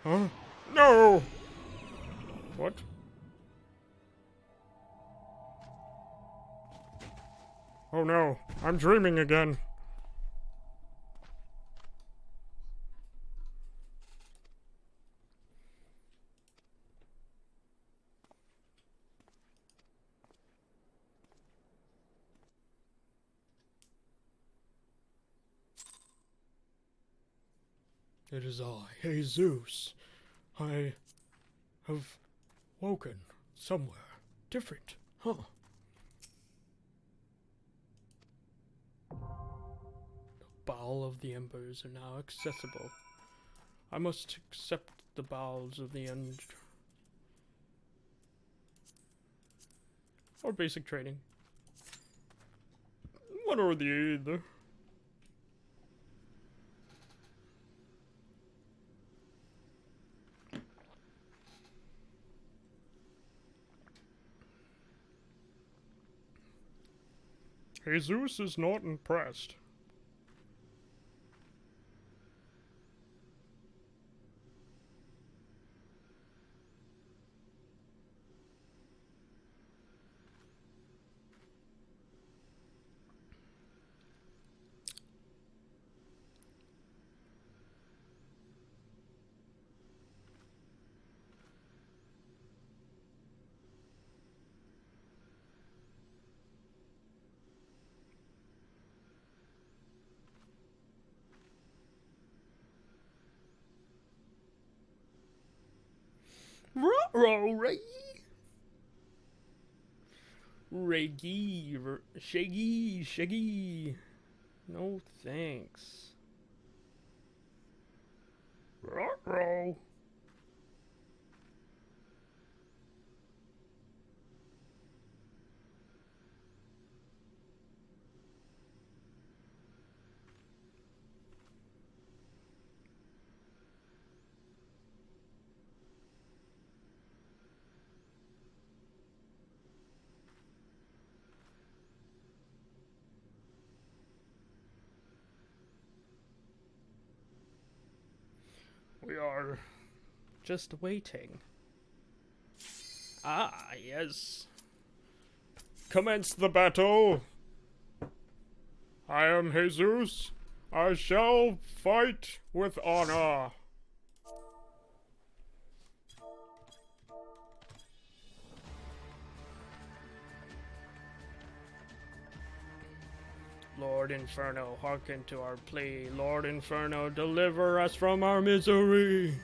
Huh? No! What? Oh no, I'm dreaming again. It is I, Haysoos. I have woken somewhere different, huh? The bowel of the embers are now accessible. I must accept the bowels of the end. Or basic training. One or the other. Haysoos is not impressed. Ruh-roh, Reggie, Shaggy. No thanks. Ruh-roh. We are just waiting. Ah, yes. Commence the battle. I am Haysoos. I shall fight with honor. Lord Inferno, hearken to our plea. Lord Inferno, deliver us from our misery.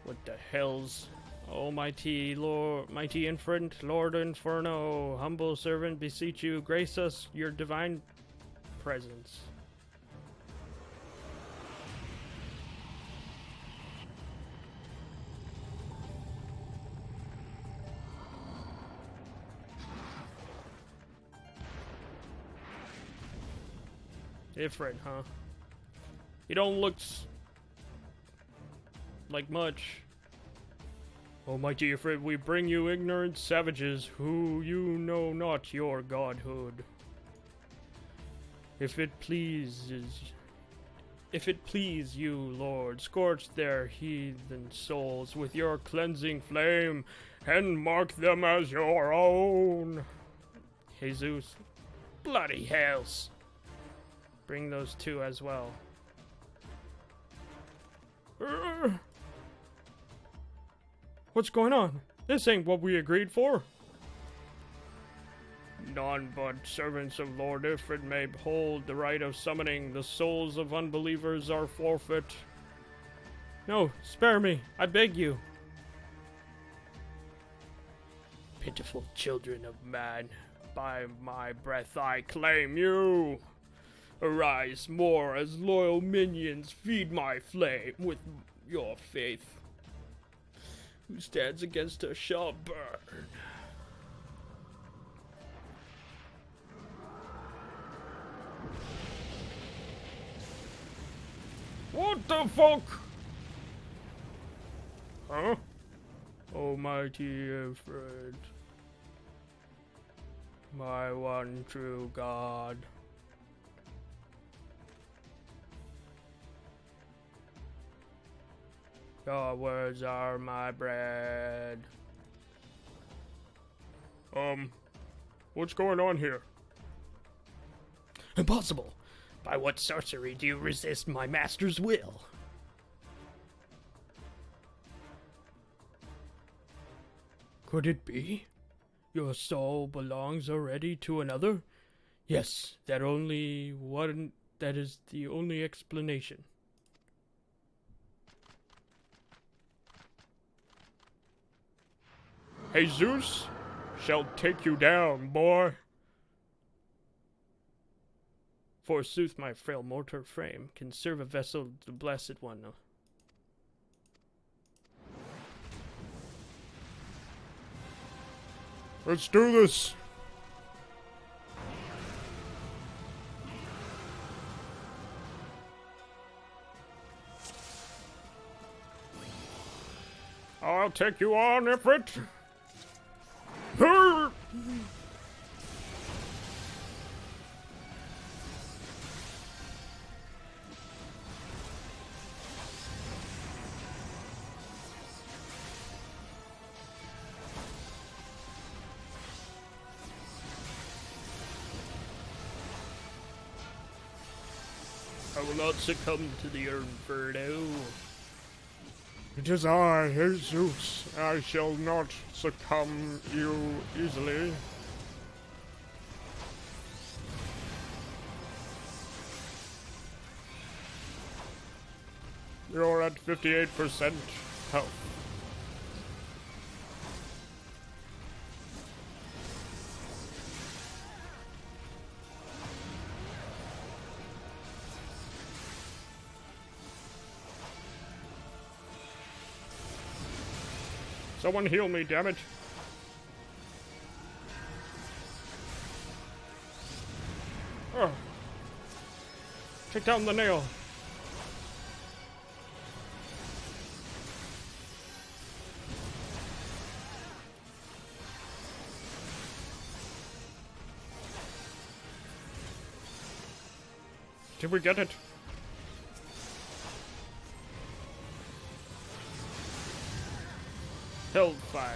What the hell's... Almighty Lord, mighty infant, Lord Inferno, humble servant, beseech you, grace us your divine presence. Ifrit, huh? You don't look like much. Almighty Ifrit, we bring you ignorant savages who you know not your godhood. If it please you, Lord, scorch their heathen souls with your cleansing flame and mark them as your own. Jesus, bloody hells. Bring those two as well. What's going on? This ain't what we agreed for. None but servants of Lord Ifrit may hold the right of summoning. The souls of unbelievers are forfeit. No, spare me, I beg you. Pitiful children of man, by my breath I claim you. Arise more as loyal minions, feed my flame with your faith. Who stands against us shall burn. What the fuck? Huh? Almighty Ifrit, my one true God. Your words are my bread. What's going on here? Impossible! By what sorcery do you resist my master's will? Could it be? Your soul belongs already to another? Yes, that is the only explanation. Haysoos shall take you down, boy. Forsooth, my frail mortal frame can serve a vessel to the Blessed One. Let's do this. I'll take you on, Ifrit. I will not succumb to the Inferno. It is I, Jesus. I shall not succumb you easily. You're at 58% health. Someone heal me, damn it. Oh. Take down the nail. Did we get it? Hellfire.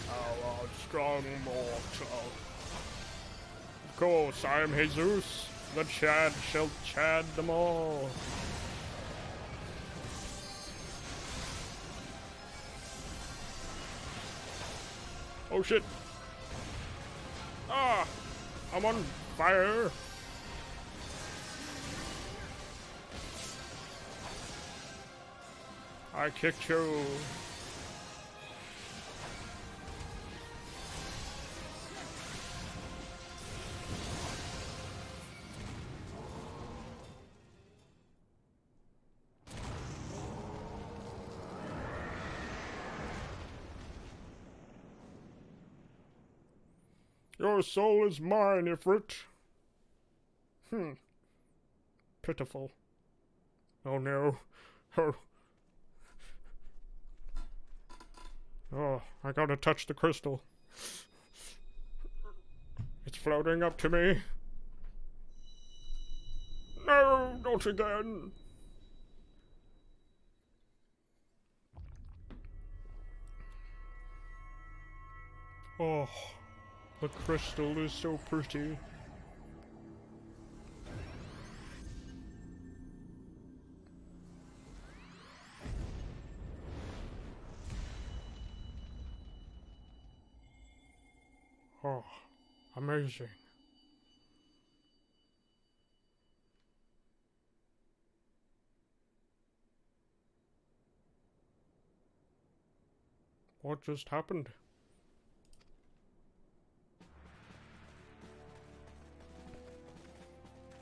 Our strong mortal. Of course, I am Haysoos. The Chad shall chad them all. Oh shit. Ah! I'm on fire. I kicked you. Your soul is mine, Ifrit. Pitiful. Oh no. Oh, I gotta touch the crystal. It's floating up to me. No, not again. Oh, the crystal is so pretty. Oh, amazing. What just happened?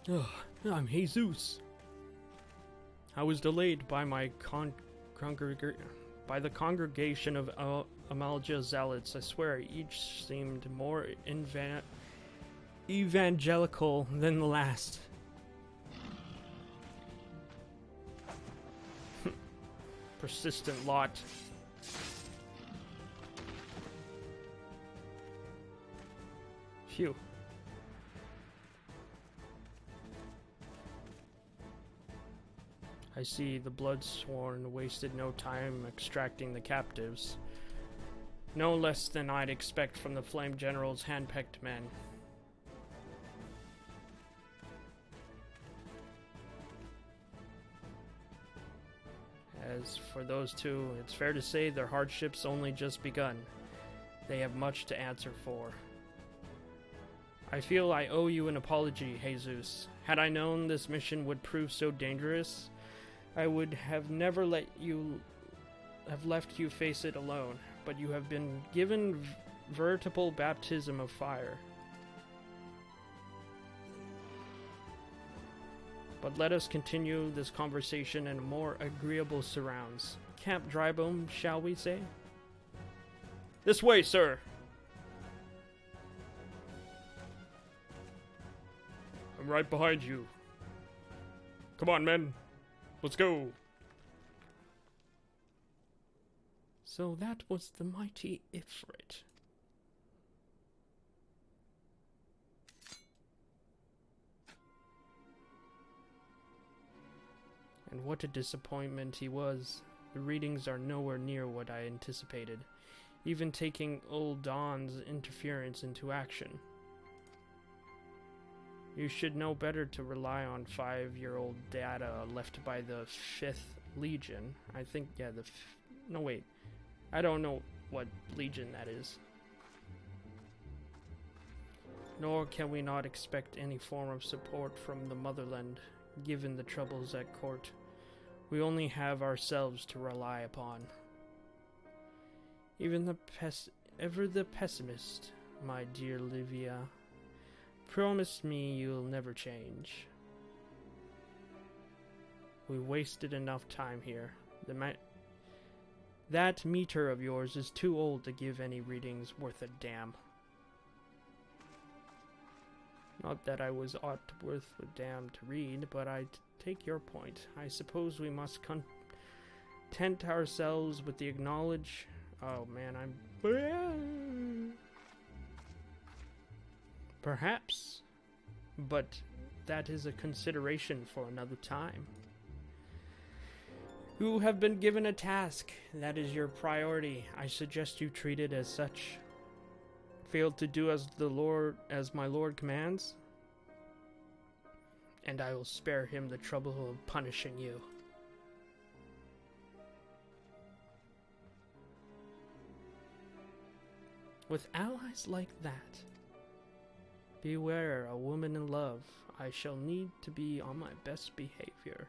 Oh, I'm Haysoos. I was delayed by my by the congregation of Amalja zealots. I swear, each seemed more evangelical than the last. Persistent lot. Phew. I see the Bloodsworn wasted no time extracting the captives. No less than I'd expect from the Flame General's hand-picked men. As for those two, it's fair to say their hardships only just begun. They have much to answer for. I feel I owe you an apology, Haysoos. Had I known this mission would prove so dangerous, I would have never let you have left you face it alone, but you have been given veritable baptism of fire. But let us continue this conversation in more agreeable surrounds. Camp Drybone, shall we say? This way, sir. I'm right behind you. Come on, men. Let's go. So that was the mighty Ifrit. And what a disappointment he was. The readings are nowhere near what I anticipated, even taking old Dawn's interference into action. You should know better to rely on 5-year-old data left by the 5th Legion. I think, yeah, no, wait. I don't know what Legion that is. Nor can we not expect any form of support from the motherland, given the troubles at court. We only have ourselves to rely upon. Ever the pessimist, my dear Livia. Promise me you'll never change. We wasted enough time here. That meter of yours is too old to give any readings worth a damn. Not that I was aught worth a damn to read, but I take your point. I suppose we must content ourselves with the acknowledge. Oh man, I'm. Perhaps, but that is a consideration for another time. You have been given a task. That is your priority. I suggest you treat it as such. Failed to do as my lord commands, and I will spare him the trouble of punishing you. With allies like that, beware a woman in love. I shall need to be on my best behavior.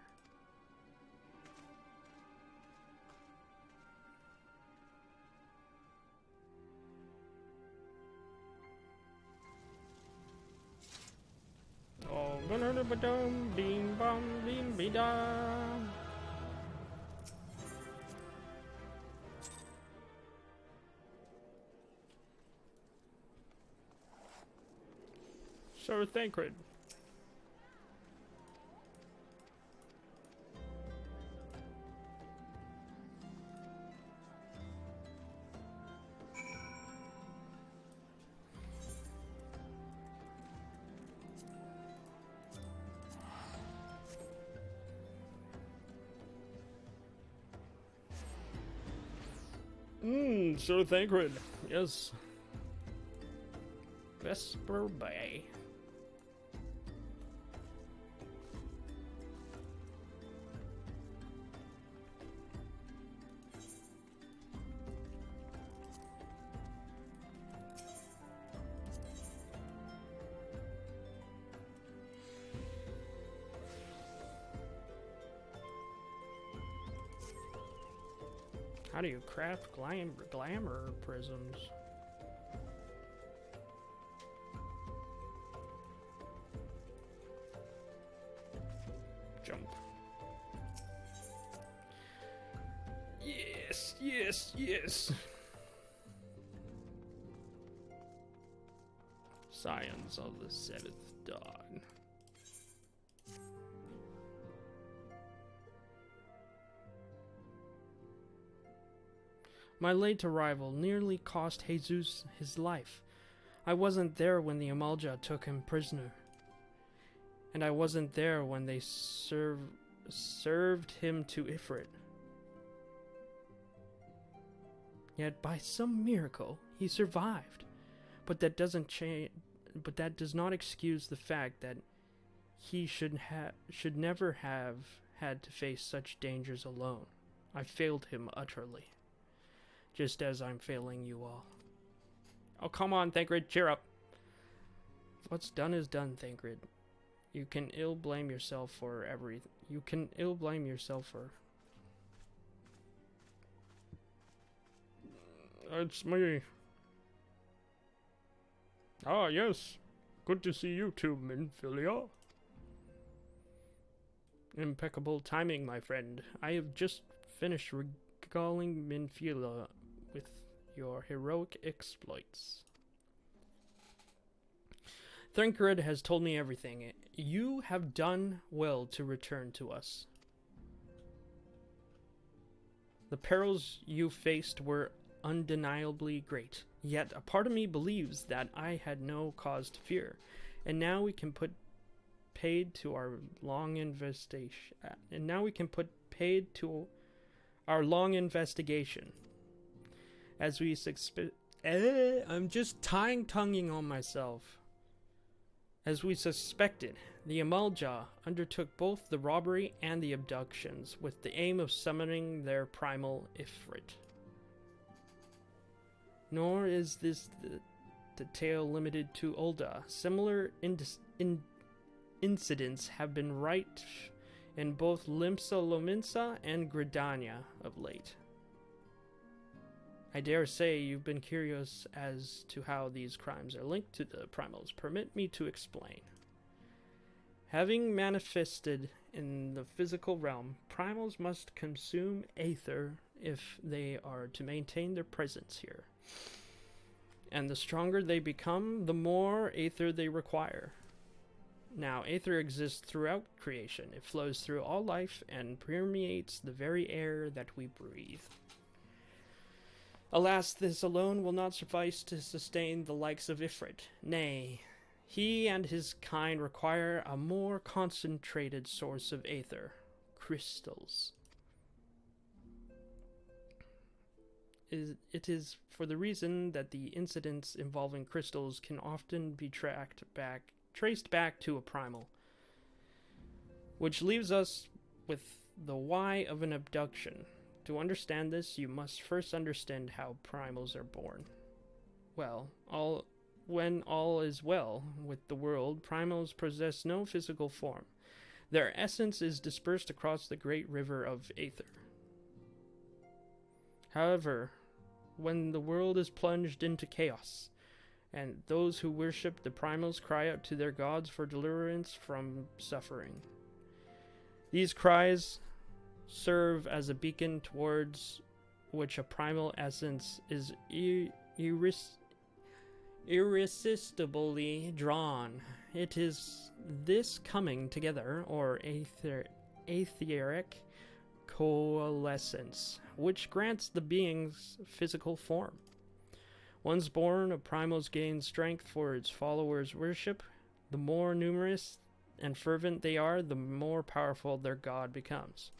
Oh, ba-da-da-ba-dum, beam bum, beam be da. Sir Thancred. Sir Thancred. Yes. Vesper Bay. How do you craft glamour prisms? Jump. Yes, yes, yes. Scions of the 7th Dawn. My late arrival nearly cost Haysoos his life. I wasn't there when the Amalja took him prisoner. And I wasn't there when they served him to Ifrit. Yet by some miracle he survived. But that does not excuse the fact that he should never have had to face such dangers alone. I failed him utterly. Just as I'm failing you all. Oh, come on, Thancred, cheer up. What's done is done, Thancred. You can ill blame yourself for everything. You can ill blame yourself for... It's me. Ah, yes. Good to see you too, Minfilia. Impeccable timing, my friend. I have just finished regaling Minfilia with your heroic exploits. Thancred has told me everything. You have done well to return to us. The perils you faced were undeniably great, yet a part of me believes that I had no cause to fear, and now we can put paid to our long investigation. As we I'm just tonguing on myself. As we suspected, the Amalja undertook both the robbery and the abductions with the aim of summoning their primal Ifrit. Nor is this the tale limited to Ul'dah. Similar incidents have been rife in both Limsa Lominsa and Gridania of late. I dare say you've been curious as to how these crimes are linked to the primals. Permit me to explain. Having manifested in the physical realm, primals must consume aether if they are to maintain their presence here. And the stronger they become, the more aether they require. Now, aether exists throughout creation. It flows through all life and permeates the very air that we breathe. Alas, this alone will not suffice to sustain the likes of Ifrit. Nay, he and his kind require a more concentrated source of aether, crystals. It is for the reason that the incidents involving crystals can often be traced back to a primal. Which leaves us with the why of an abduction. To understand this, you must first understand how primals are born. Well, when all is well with the world, primals possess no physical form. Their essence is dispersed across the great river of aether. However, when the world is plunged into chaos, and those who worship the primals cry out to their gods for deliverance from suffering, these cries serve as a beacon towards which a primal essence is irresistibly drawn. It is this coming together, or etheric coalescence, which grants the being's physical form. Once born, a primals gain strength for its followers' worship. The more numerous and fervent they are, the more powerful their god becomes.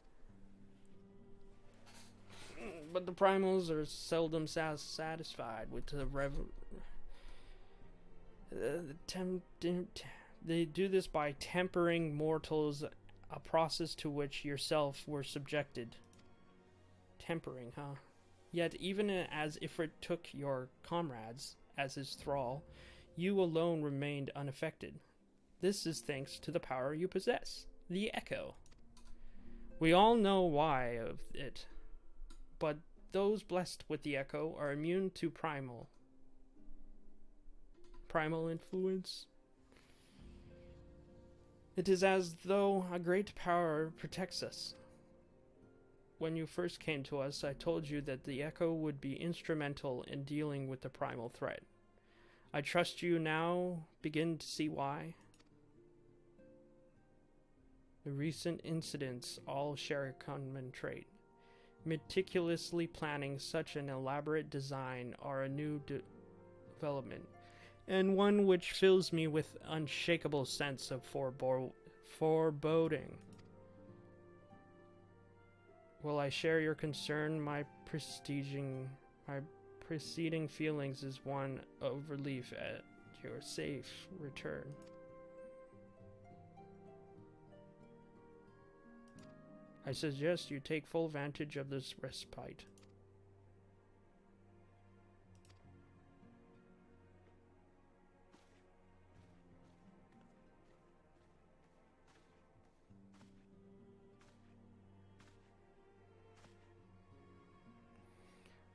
But the primals are seldom satisfied with they do this by tempering mortals, a process to which yourself were subjected. Tempering, huh? Yet even as Ifrit took your comrades as his thrall, you alone remained unaffected. This is thanks to the power you possess, the Echo. We all know why of it, but those blessed with the Echo are immune to primal influence. It is as though a great power protects us. When you first came to us, I told you that the Echo would be instrumental in dealing with the primal threat. I trust you now begin to see why. The recent incidents all share a common trait. Meticulously planning such an elaborate design are a new development, and one which fills me with unshakable sense of foreboding. While I share your concern, my preceding feelings is one of relief at your safe return. I suggest you take full advantage of this respite.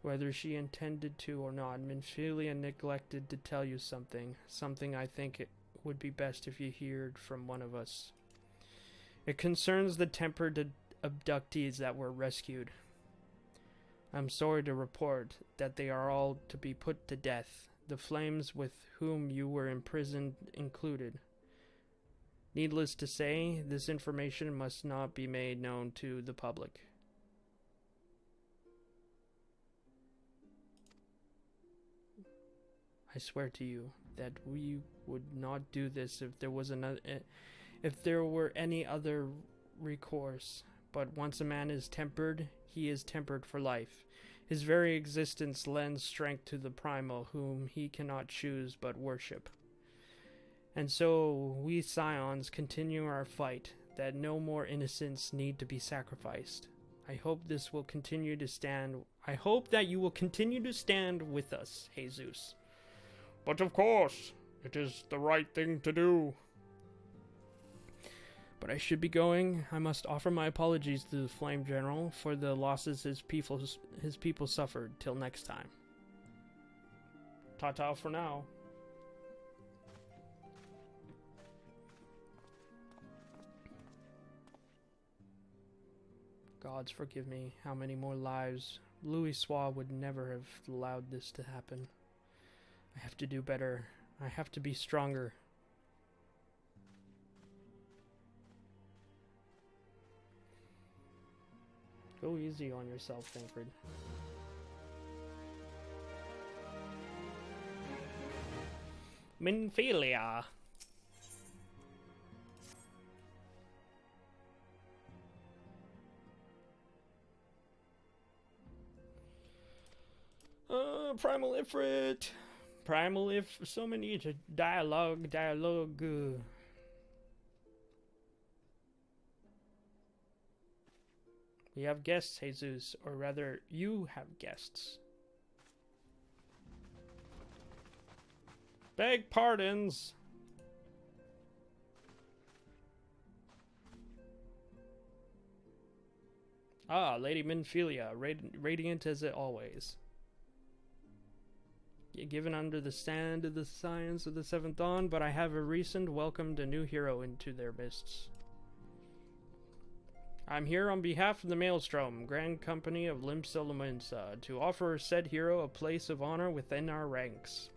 Whether she intended to or not, Minfilia neglected to tell you something I think it would be best if you heard from one of us. It concerns the tempered abductees that were rescued. I'm sorry to report that they are all to be put to death, the flames with whom you were imprisoned included. Needless to say, this information must not be made known to the public. I swear to you that we would not do this if there were any other recourse. But once a man is tempered, he is tempered for life. His very existence lends strength to the primal, whom he cannot choose but worship. And so we scions continue our fight, that no more innocents need to be sacrificed. I hope this will continue to stand. I hope that you will continue to stand with us, Haysoos. But of course, it is the right thing to do. But I should be going. I must offer my apologies to the Flame General for the losses his people suffered. Till next time. Ta-ta for now. Gods forgive me. How many more lives? Louis Soir would never have allowed this to happen. I have to do better. I have to be stronger. Go easy on yourself, Thancred. Minfilia. Primal Ifrit. Primal if so many dialogue. We have guests, Jesus, or rather, you have guests. Beg pardons. Ah, Lady Minfilia, radiant as it always. Given under the stand of the science of the Seventh Dawn, but I have a recent welcomed a new hero into their midst. I'm here on behalf of the Maelstrom, Grand Company of Limsa, to offer said hero a place of honor within our ranks.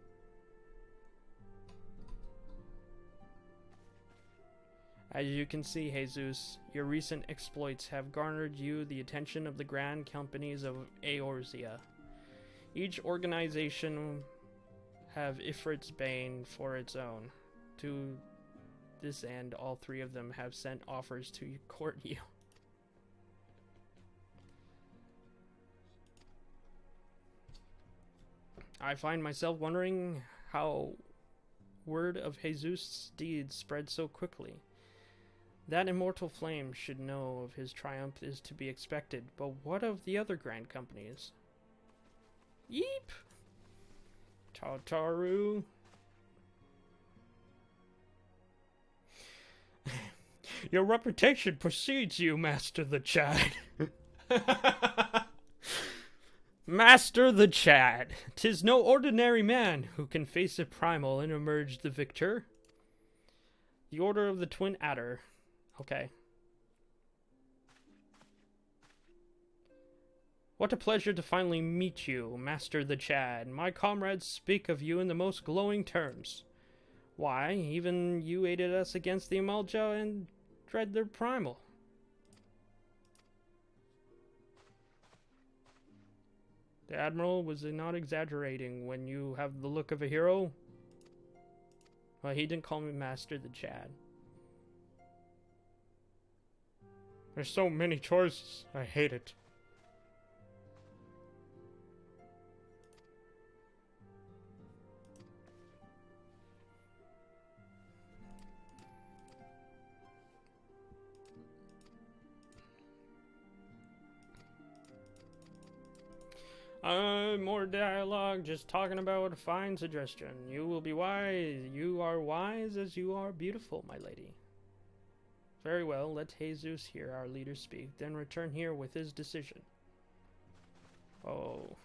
As you can see, Jesus, your recent exploits have garnered you the attention of the Grand Companies of Eorzea. Each organization have Ifrit's Bane for its own. To this end, all three of them have sent offers to court you. I find myself wondering how word of Jesus' deeds spread so quickly. That immortal flame should know of his triumph is to be expected, but what of the other grand companies? Yeep! Tartaru. Your reputation precedes you, Master the Chad. Master the Chad. 'Tis no ordinary man who can face a primal and emerge the victor. The Order of the Twin Adder. Okay. What a pleasure to finally meet you, Master the Chad. My comrades speak of you in the most glowing terms. Why, even you aided us against the Amalja and dread their primal. The Admiral was not exaggerating when you have the look of a hero. Well, he didn't call me Master the Chad. There's so many choices. I hate it. More dialogue, just talking about a fine suggestion. You will be wise. You are wise as you are beautiful, my lady. Very well, let Jesus hear our leader speak, then return here with his decision. Oh,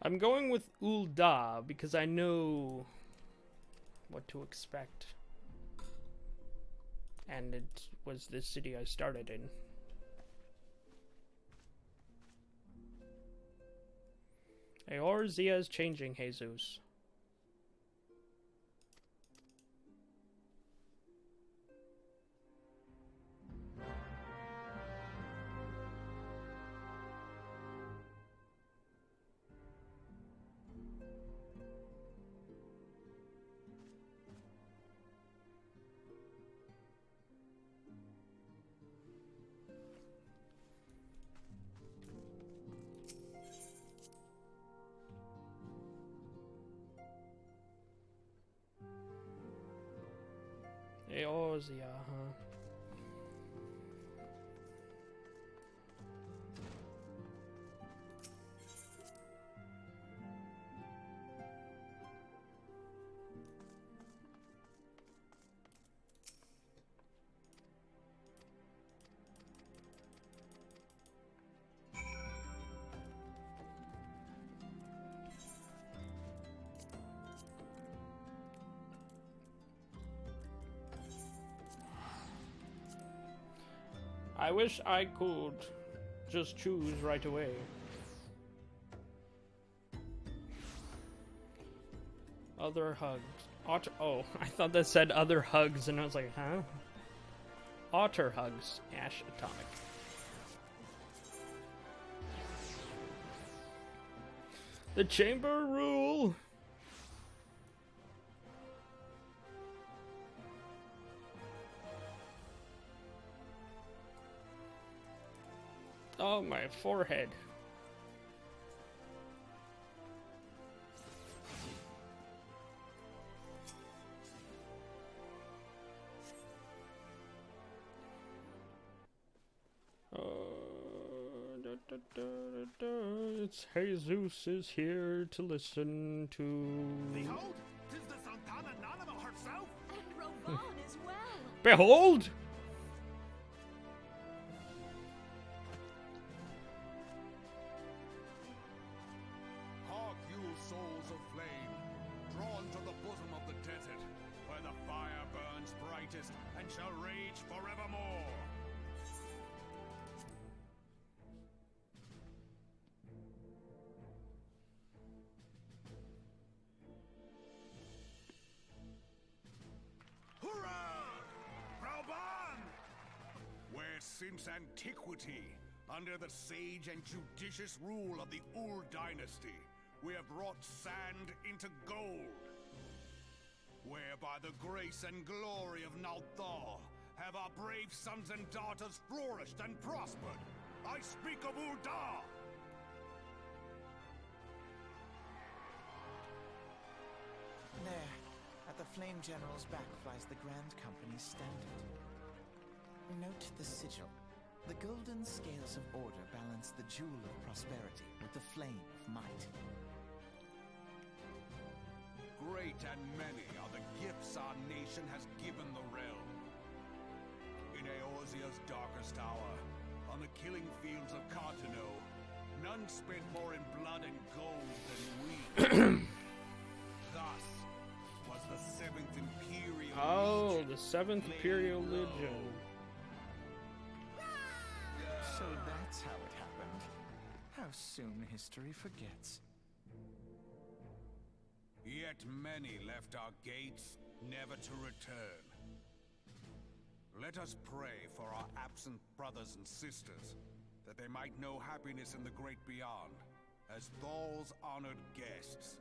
I'm going with Ul'dah because I know what to expect. And it was the city I started in. Eorzea is changing, Haysoos. Eorzea, huh? I wish I could just choose right away. Other hugs. Oh, I thought that said other hugs, and I was like, huh? Otter hugs. Ash Atomic. The chamber rule. Oh, my forehead. It's Haysoos is here to listen to. Behold, 'tis the Sultana Nanima herself! And Rovan as well! Behold! Hark you, souls of flame, drawn to the bosom of the desert, where the fire burns brightest and shall rage forevermore. Hurrah! Rauban! Where since antiquity, under the sage and judicious rule of the Ul dynasty, we have wrought sand into gold. Where by the grace and glory of Nalthar have our brave sons and daughters flourished and prospered. I speak of Ul'dah! There, at the Flame General's back flies the Grand Company's standard. Note the sigil. The golden scales of order balance the jewel of prosperity with the flame of might. Great and many are the gifts our nation has given the realm. In Eorzea's darkest hour, on the killing fields of Cartano, none spent more in blood and gold than we. Thus was the 7th Imperial Oh, Legion the 7th laid Imperial low. Legion. So that's how it happened. How soon history forgets. Yet many left our gates, never to return. Let us pray for our absent brothers and sisters, that they might know happiness in the great beyond, as Thal's honored guests.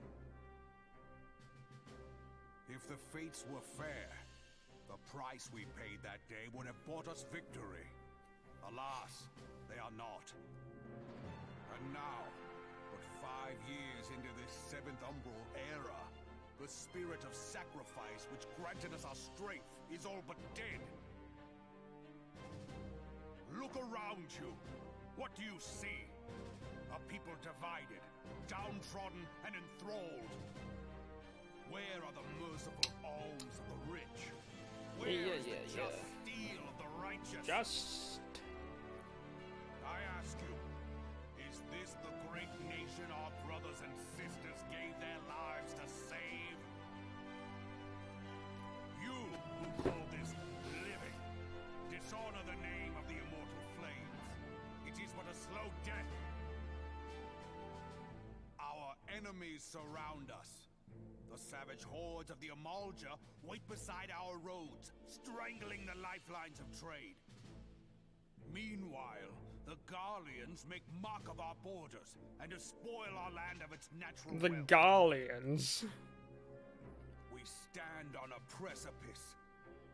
If the fates were fair, the price we paid that day would have bought us victory. Alas, they are not. And now, but 5 years into this 7th Umbral era, the spirit of sacrifice which granted us our strength is all but dead. Look around you. What do you see? A people divided, downtrodden, and enthralled. Where are the merciful alms of the rich? Where is the just steel of the righteous? Just. I ask you, is this the great nation nation our brothers and sisters gave their lives to save? You who call this living dishonor the name of the immortal flames. It is but a slow death. Our enemies surround us. The savage hordes of the Amalja wait beside our roads, strangling the lifelines of trade. Meanwhile, the Garleans make mock of our borders and despoil our land of its natural The wealth. Garleans. We stand on a precipice,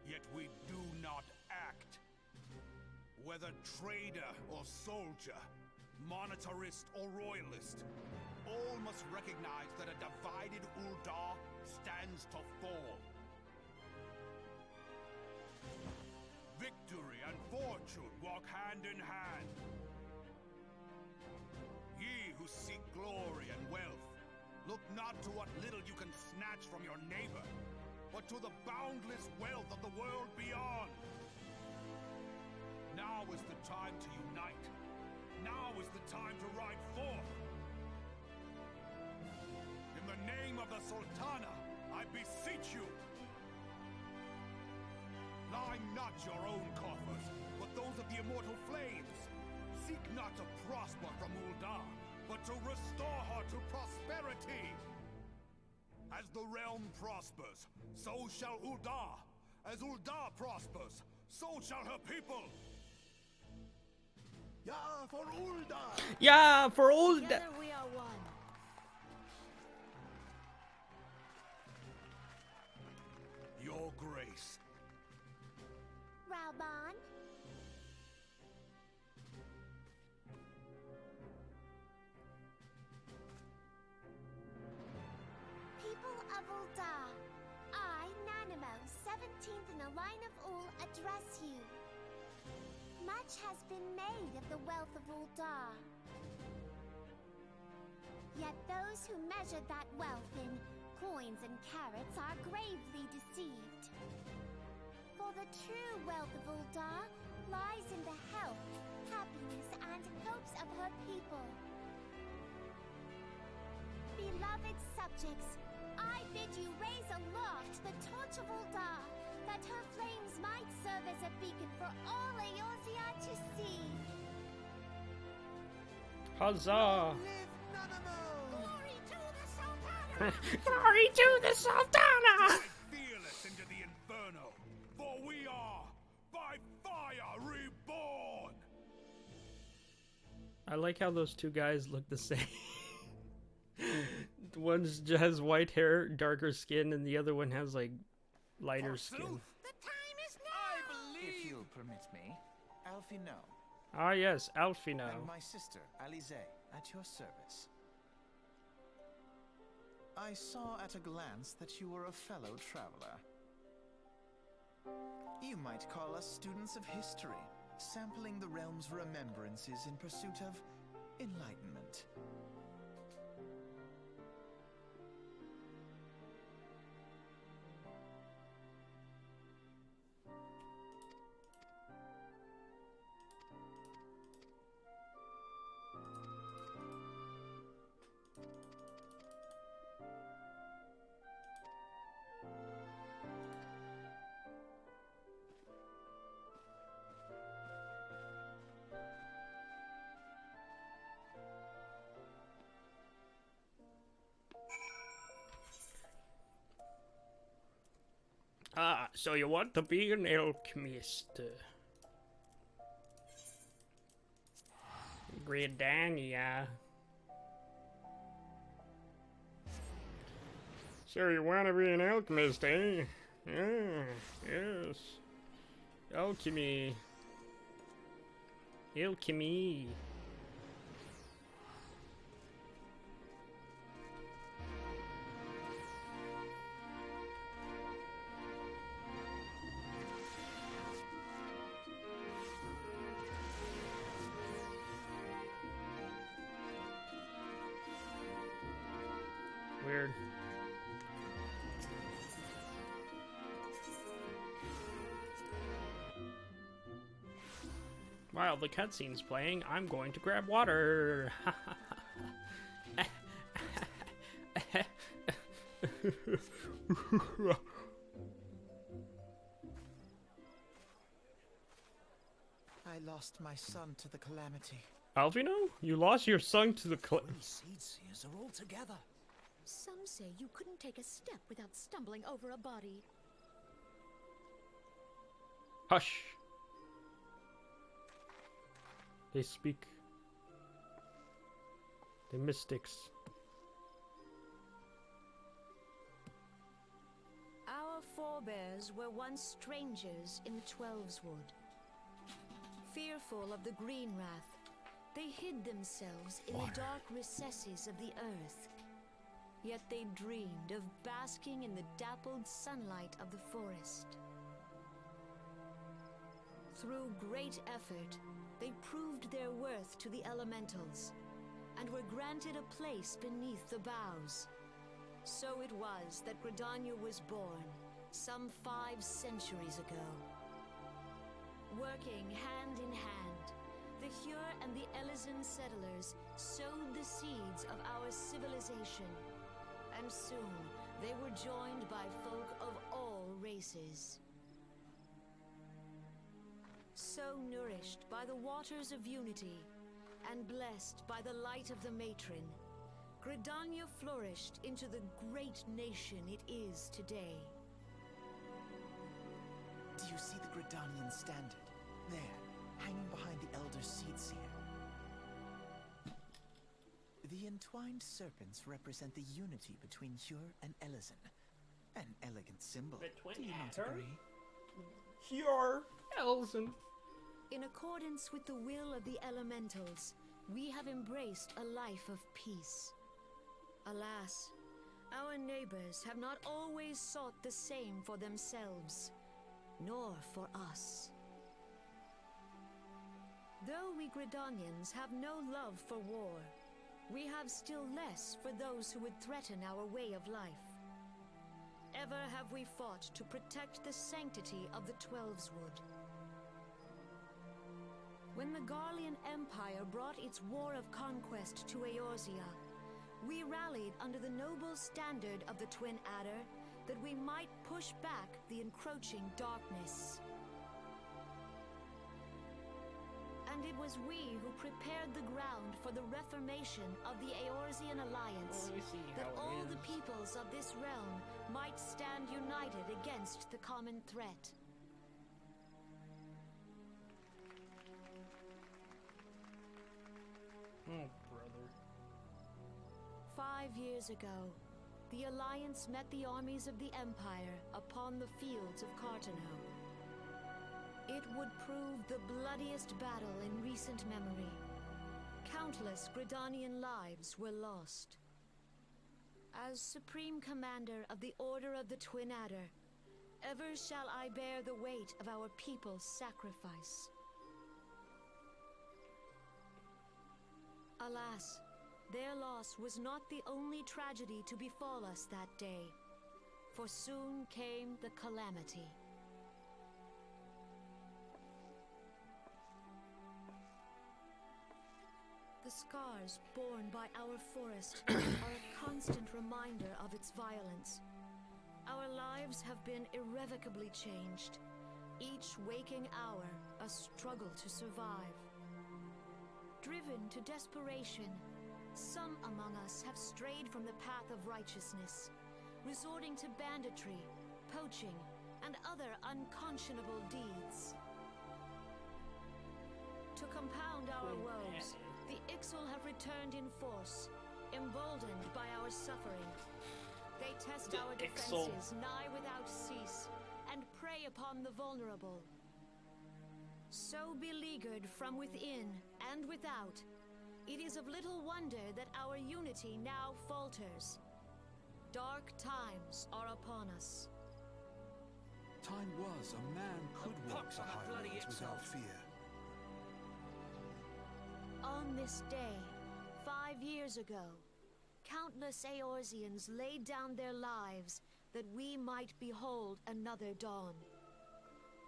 yet we do not act. Whether trader or soldier, monetarist or royalist, all must recognize that a divided Uldar stands to fall. Victory and fortune walk hand in hand. Ye who seek glory and wealth, look not to what little you can snatch from your neighbor, but to the boundless wealth of the world beyond. Now is the time to unite. Now is the time to ride forth. In the name of the Sultana, I beseech you. Line not your own coffers, but those of the immortal flames. Seek not to prosper from Uldar, but to restore her to prosperity. As the realm prospers, so shall Uldar. As Uldar prospers, so shall her people. Yeah, for Uldar! Yeah, for Uldar! Together we are one. Your grace. Raoban? People of Uldar, I, Nanimo, 17th in the line of Ul, address you. Much has been made of the wealth of Uldar. Yet those who measured that wealth in coins and carats are gravely deceived. For the true wealth of Uldar lies in the health, happiness, and hopes of her people. Beloved subjects, I bid you raise aloft the torch of Uldar, that her flames might serve as a beacon for all Eorzea to see. Huzzah! Live Nanamo! Glory to the Sultana! Glory to the Sultana! Ride fearless into the inferno, for we are, by fire, reborn! I like how those two guys look the same. One has white hair, darker skin, and the other one has like lighter skin. The time is now! If you'll permit me, Alfino, Ah yes, Alfino. and my sister, Alize, at your service. I saw at a glance that you were a fellow traveler. You might call us students of history, sampling the realm's remembrances in pursuit of enlightenment. Ah, so you want to be an alchemist? Gridania. So you want to be an alchemist, eh? Yeah, yes. Alchemy. Alchemy. Weird. While the cutscene's playing, I'm going to grab water. I lost my son to the calamity. Alvino, you lost your son to the Seed seers are all together. Some say you couldn't take a step without stumbling over a body. Hush. They speak. The mystics. Our forebears were once strangers in the Twelveswood. Fearful of the Green Wrath, they hid themselves in the dark recesses of the earth. Yet they dreamed of basking in the dappled sunlight of the forest. Through great effort, they proved their worth to the elementals, and were granted a place beneath the boughs. So it was that Gridania was born, some 5 centuries ago. Working hand in hand, the Hyur and the Elysian settlers sowed the seeds of our civilization, and soon they were joined by folk of all races. So nourished by the waters of unity, and blessed by the light of the matron, Gridania flourished into the great nation it is today. Do you see the Gridanian standard? There, hanging behind the Elder Seedseer. The entwined serpents represent the unity between Hyur and Elysian. An elegant symbol. Do you not agree? Hyur, Elysian. In accordance with the will of the elementals, we have embraced a life of peace. Alas, our neighbors have not always sought the same for themselves, nor for us. Though we Gridanians have no love for war, we have still less for those who would threaten our way of life. Ever have we fought to protect the sanctity of the Twelveswood. When the Garlean Empire brought its war of conquest to Eorzea, we rallied under the noble standard of the Twin Adder that we might push back the encroaching darkness. And it was we who prepared the ground for the reformation of the Eorzean Alliance, that all the peoples of this realm might stand united against the common threat. Oh, brother. 5 years ago, the Alliance met the armies of the Empire upon the fields of Cartano. It would prove the bloodiest battle in recent memory. Countless Gridanian lives were lost. As Supreme Commander of the Order of the Twin Adder, ever shall I bear the weight of our people's sacrifice. Alas, their loss was not the only tragedy to befall us that day, for soon came the calamity. The scars borne by our forest are a constant reminder of its violence. Our lives have been irrevocably changed, each waking hour a struggle to survive. Driven to desperation, some among us have strayed from the path of righteousness, resorting to banditry, poaching, and other unconscionable deeds. To compound our woes, the Ixal have returned in force, emboldened by our suffering. They test our defenses nigh without cease, and prey upon the vulnerable. So beleaguered from within and without, it is of little wonder that our unity now falters. Dark times are upon us. Time was a man could walk the highways without fear. On this day, 5 years ago, countless Eorzeans laid down their lives that we might behold another dawn.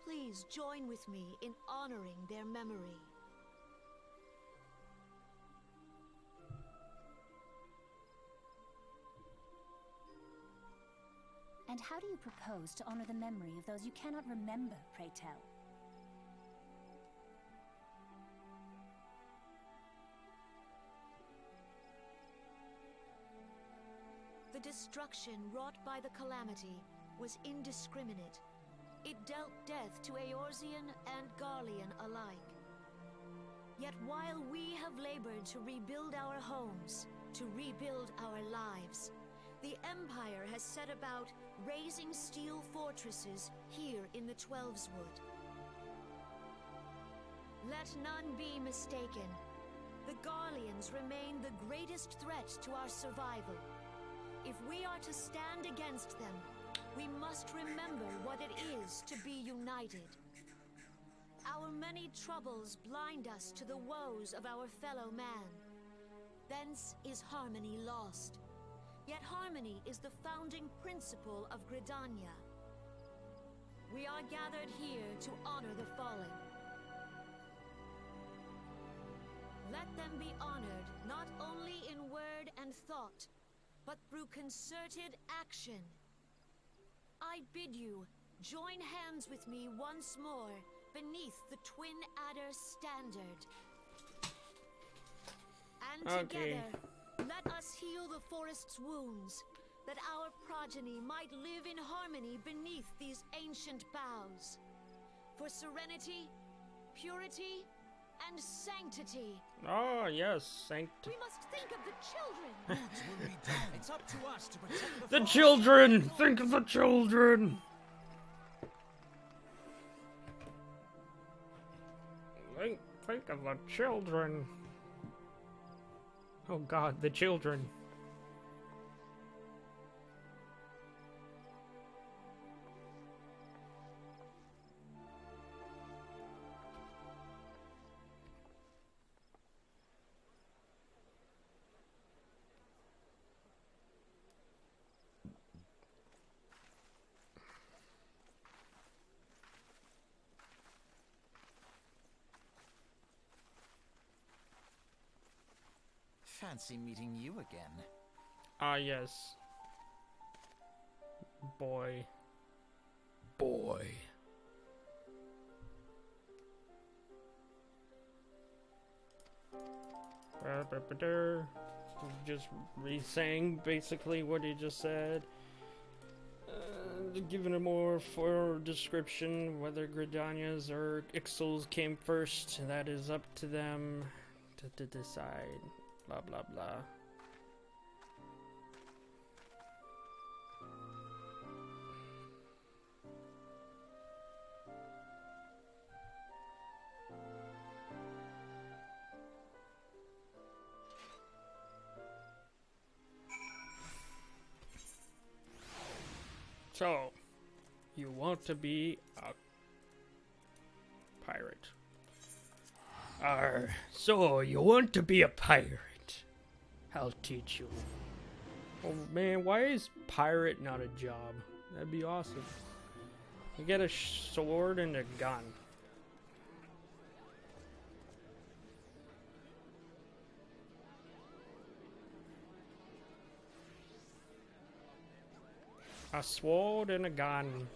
Please join with me in honoring their memory. And how do you propose to honor the memory of those you cannot remember, pray tell? The destruction wrought by the calamity was indiscriminate. It dealt death to Eorzean and Garlean alike. Yet while we have labored to rebuild our homes, to rebuild our lives, the Empire has set about raising steel fortresses here in the Twelveswood. Let none be mistaken. The Garleans remain the greatest threat to our survival. If we are to stand against them, we must remember what it is to be united. Our many troubles blind us to the woes of our fellow man. Thence is harmony lost. Yet harmony is the founding principle of Gridania. We are gathered here to honor the fallen. Let them be honored not only in word and thought, but through concerted action. I bid you join hands with me once more beneath the Twin Adder standard. And together, let us heal the forest's wounds, that our progeny might live in harmony beneath these ancient boughs. For serenity, purity, and sanctity. Oh, yes, sanctity. We must think of the children. Roots will be done. It's up to us to protect The children! Think of the children! Think of the children. Oh god, the children. Fancy meeting you again. Ah, yes. Boy. Boy. Just re-saying basically what he just said. Giving a more full description, whether Gridanias or Ixals came first, that is up to them to decide. Blah blah blah. So, you want to be a pirate. So you want to be a pirate? I'll teach you. Oh man, why is pirate not a job? That'd be awesome. You get a sword and a gun. A sword and a gun.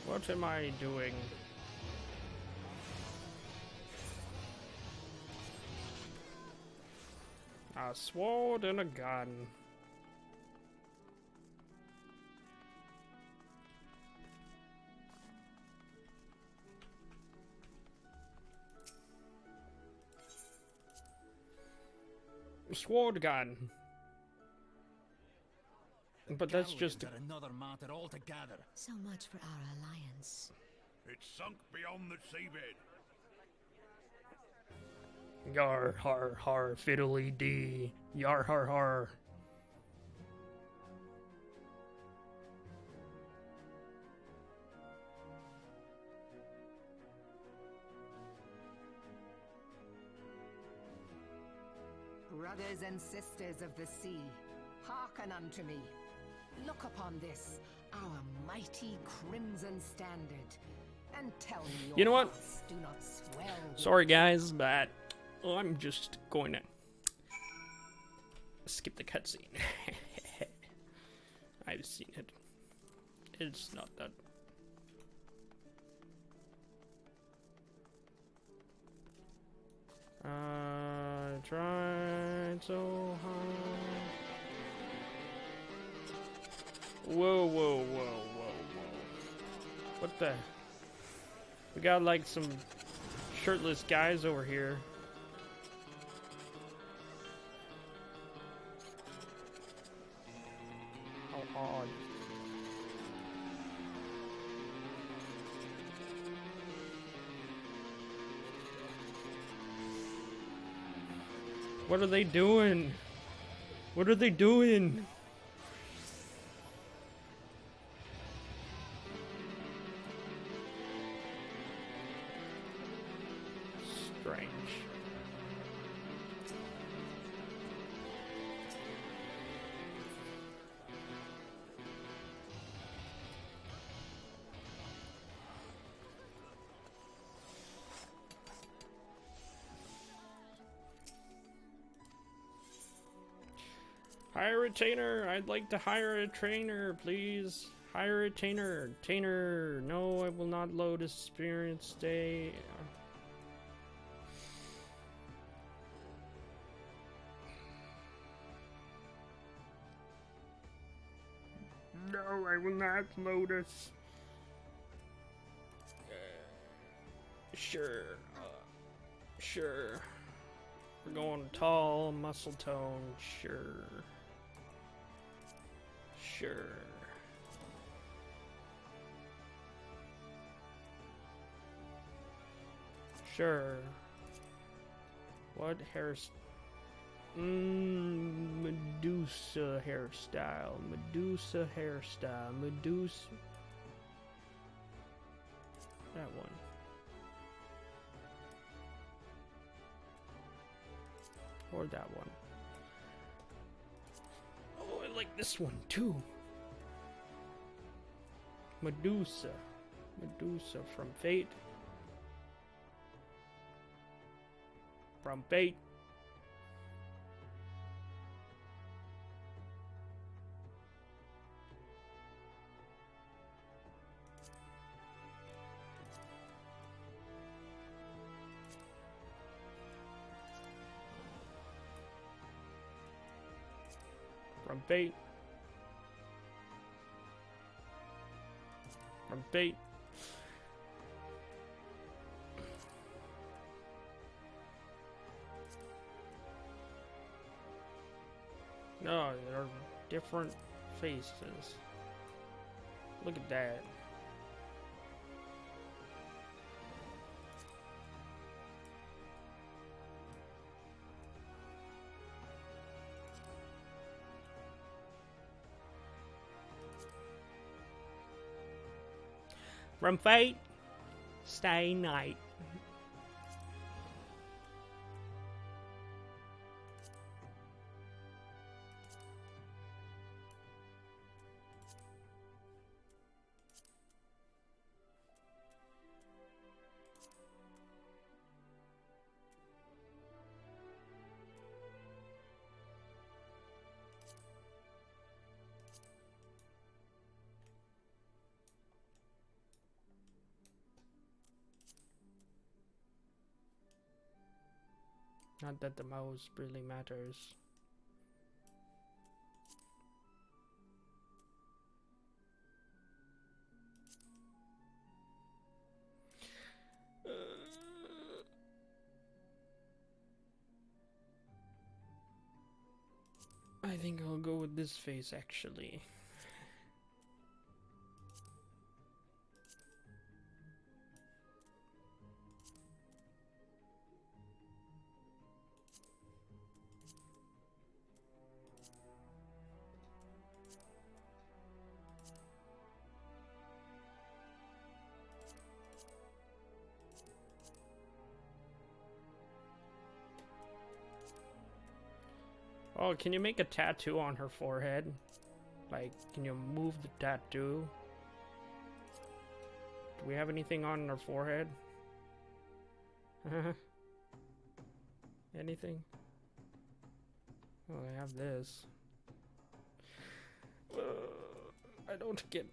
What am I doing? A sword and a gun. Sword gun. But that's just another matter altogether. So much for our alliance. It's sunk beyond the seabed. Yar har har fiddly dee. Yar har har. brothers and sisters of the sea, hearken unto me. Look upon this, our mighty crimson standard, and tell me your You know what? hearts do not swell. Sorry guys, but I'm just going to skip the cutscene. I've seen it. It's not that. I tried so hard. Whoa, whoa, whoa, whoa, whoa. What the? We got like some shirtless guys over here. How odd. What are they doing? What are they doing? Strange. Hire a trainer. I'd like to hire a trainer, please. Hire a trainer. Trainer. No, I will not load experience day. No, I will not load us. Sure. Sure. We're going tall, muscle tone. Sure. Sure. Sure. What hairstyle? Medusa hairstyle. Medusa hairstyle. Medusa. That one. Or that one. Oh, I like this one too. Medusa. Medusa from Fate. From Fate. From Fate. From Fate. No, they're different faces. Look at that. From Fate, stay night. Not that the mouse really matters. I think I'll go with this face actually. Oh, can you make a tattoo on her forehead? Like, can you move the tattoo? Do we have anything on her forehead? Anything? Oh, I have this. I don't get...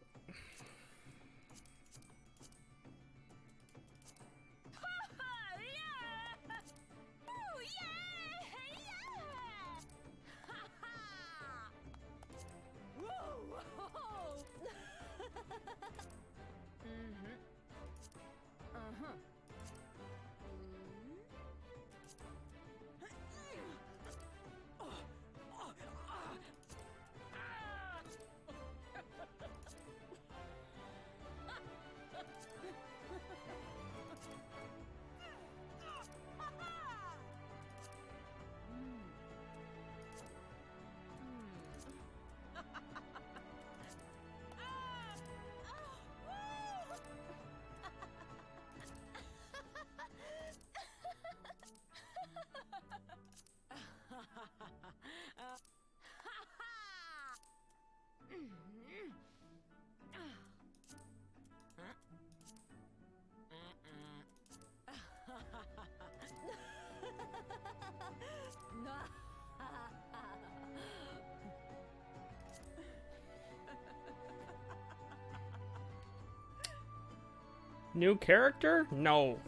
New character? No.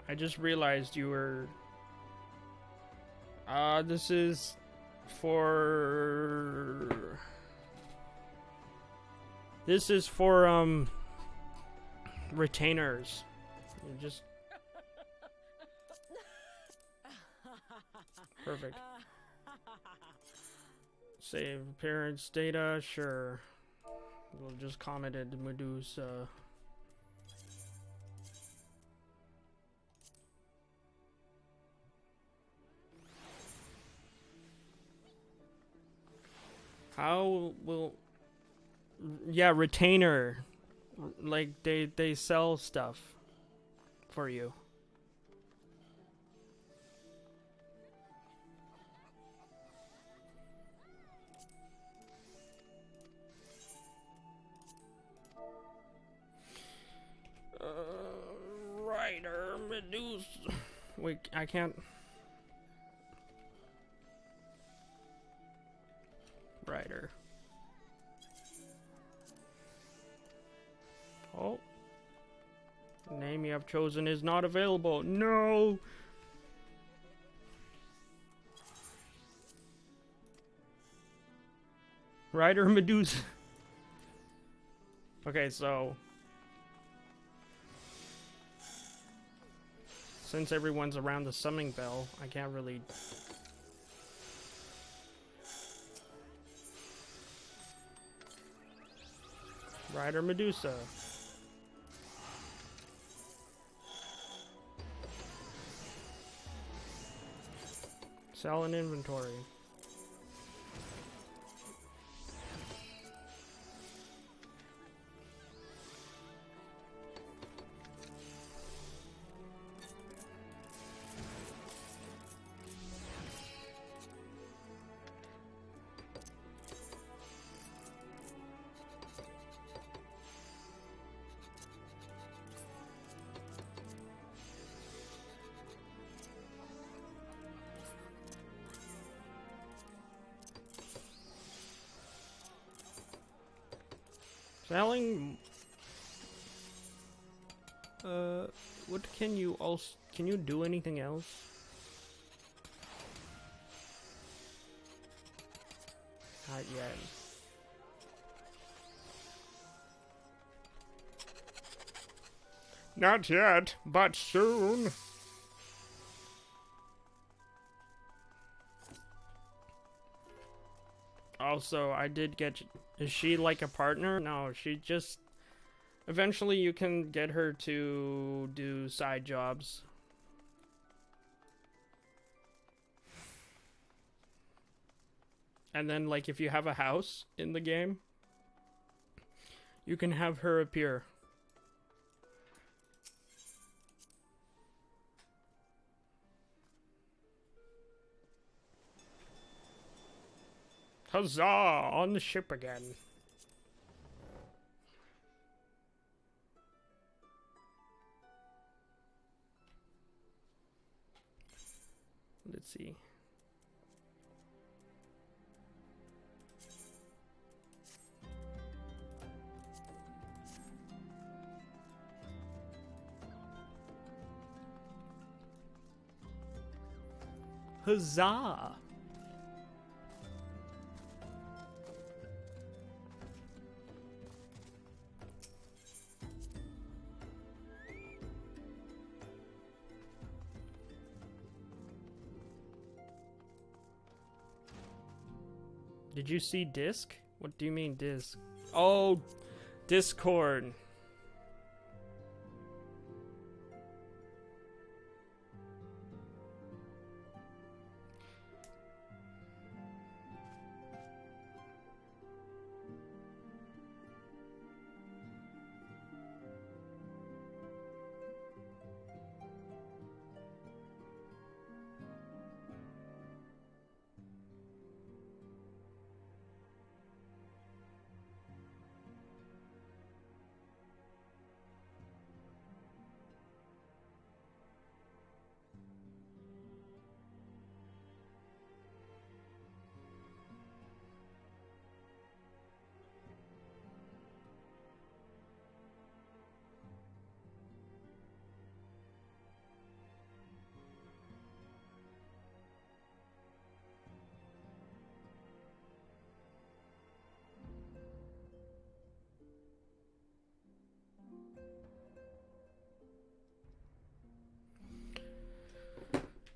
I just realized you were... this is for... This is for, retainers. You just... Perfect. Save appearance data, sure. We'll just commented Medusa. How will... Yeah, retainer. Like, they sell stuff for you. Rider, Medusa. Wait, I can't... Rider. Oh. The name you have chosen is not available. No! Rider Medusa. Okay, so... Since everyone's around the summoning bell, I can't really... Rider Medusa. Sell an inventory. Selling... what can you also... Can you do anything else? Not yet. Not yet, but soon. Also, I did get... Is she like a partner? No, she just... Eventually you can get her to do side jobs. And then, like, if you have a house in the game, you can have her appear. Huzzah! On the ship again. Let's see. Huzzah! Did you see disc? What do you mean disc? Oh, Discord.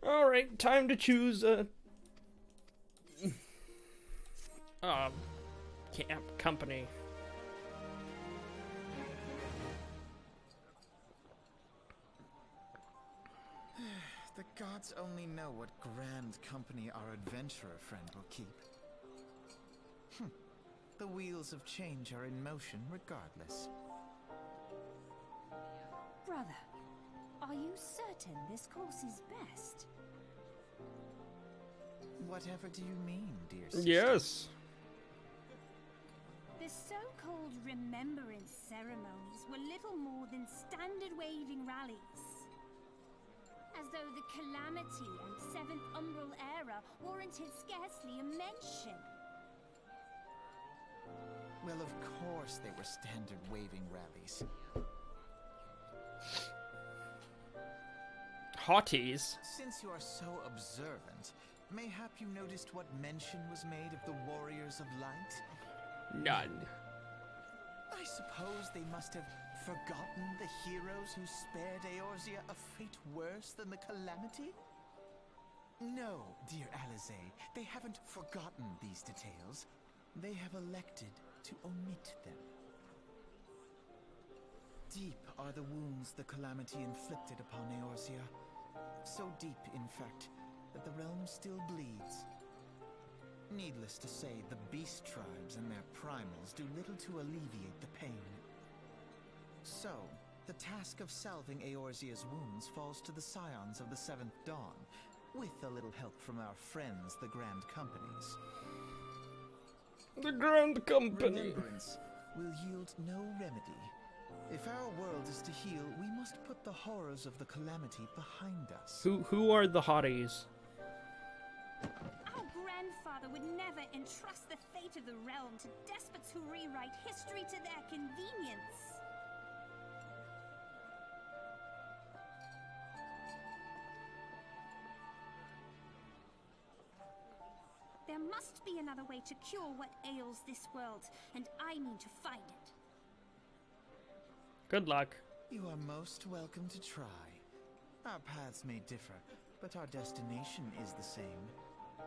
Alright, time to choose a camp company. The gods only know what grand company our adventurer friend will keep. The wheels of change are in motion regardless. Brother, are you certain this course is best? Whatever do you mean, dear sister? Yes. The so-called remembrance ceremonies were little more than standard waving rallies. As though the Calamity and Seventh Umbral era warranted scarcely a mention. Well, of course they were standard waving rallies. Hotties. Since you are so observant, mayhap you noticed what mention was made of the Warriors of Light? None. I suppose they must have forgotten the heroes who spared Eorzea a fate worse than the Calamity? No, dear Alize, they haven't forgotten these details. They have elected to omit them. Deep are the wounds the Calamity inflicted upon Eorzea. So deep, in fact, that the realm still bleeds. Needless to say, the beast tribes and their primals do little to alleviate the pain. So, the task of salving Eorzea's wounds falls to the scions of the Seventh Dawn, with a little help from our friends, the Grand Companies. The Grand Company. Remembrance will yield no remedy. If our world is to heal, we must put the horrors of the Calamity behind us. Who are the hotties? Our grandfather would never entrust the fate of the realm to despots who rewrite history to their convenience. There must be another way to cure what ails this world, and I mean to find it. Good luck. You are most welcome to try. Our paths may differ, but our destination is the same.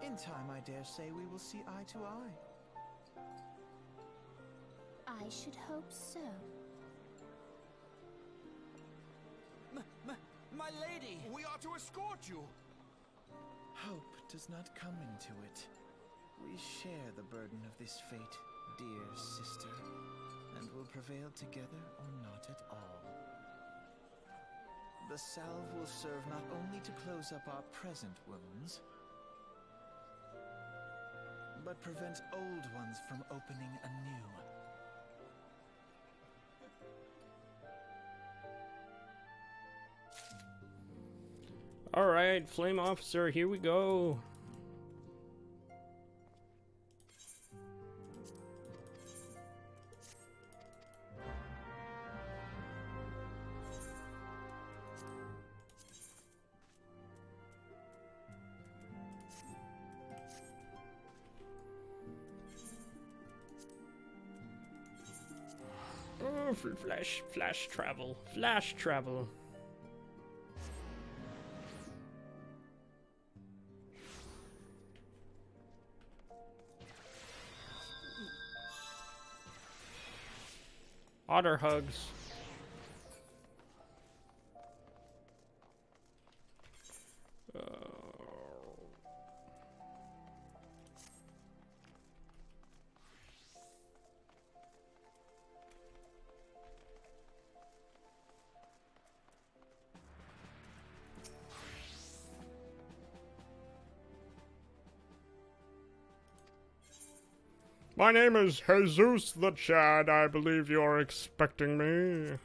In time, I dare say we will see eye to eye. I should hope so. My lady! We are to escort you! Hope does not come into it. We share the burden of this fate, dear sister, and will prevail together or not at all. The salve will serve not only to close up our present wounds, but prevent old ones from opening anew. Alright, Flame Officer, here we go. Oh, flash travel. Otter hugs. My name is Haysoos the Chad. I believe you're expecting me.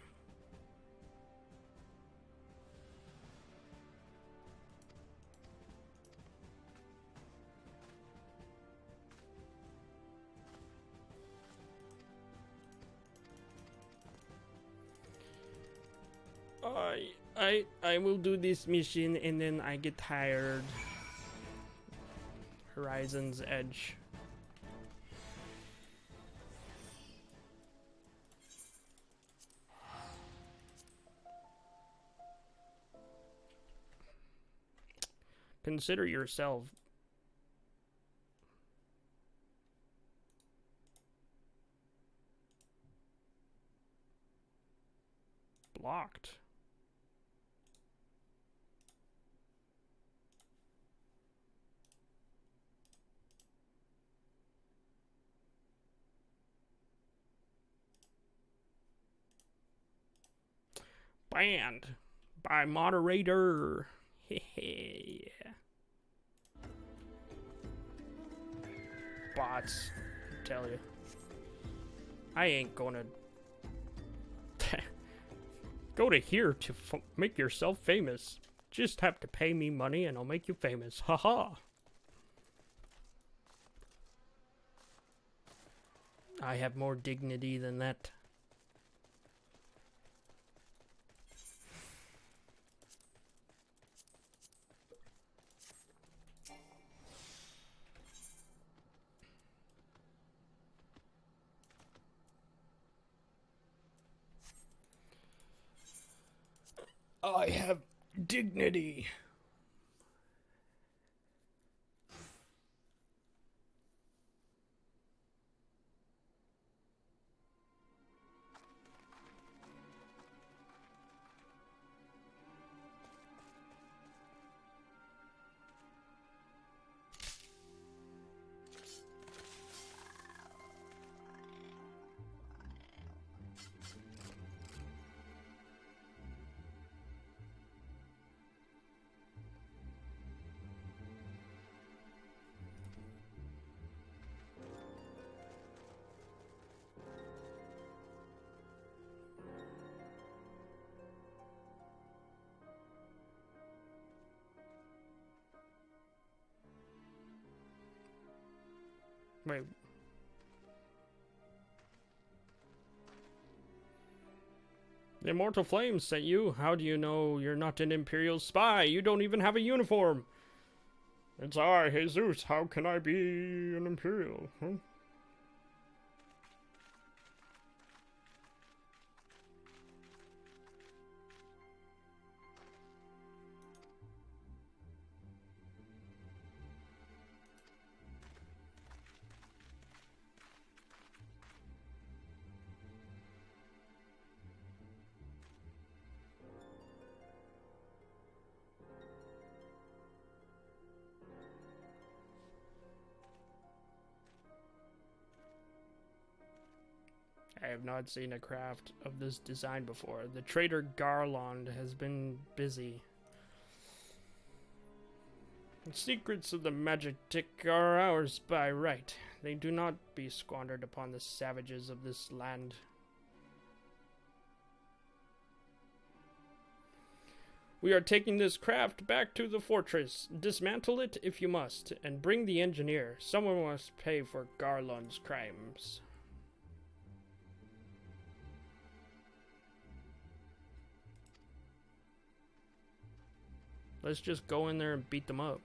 I will do this mission and then I get tired. Horizon's Edge. Consider yourself blocked. Banned by moderator. Hehe. Bots, I tell you. I ain't gonna go to here to make yourself famous. Just have to pay me money and I'll make you famous. Haha. I have more dignity than that. I have dignity. Wait. The Immortal Flames sent you. How do you know you're not an Imperial spy? You don't even have a uniform. It's I, Haysoos. How can I be an Imperial? Huh? I have not seen a craft of this design before. The trader Garland has been busy. The secrets of the Magitek are ours by right. They do not be squandered upon the savages of this land. We are taking this craft back to the fortress. Dismantle it if you must, and bring the engineer. Someone must pay for Garlon's crimes. Let's just go in there and beat them up.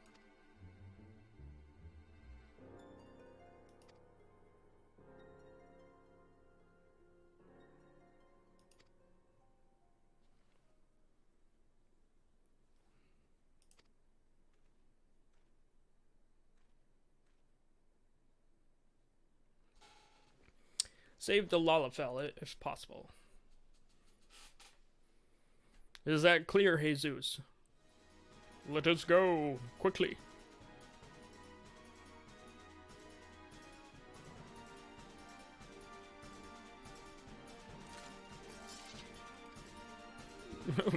Save the Lalafell if possible. Is that clear, Haysoos? Let us go, quickly.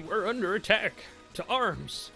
We're under attack. To arms.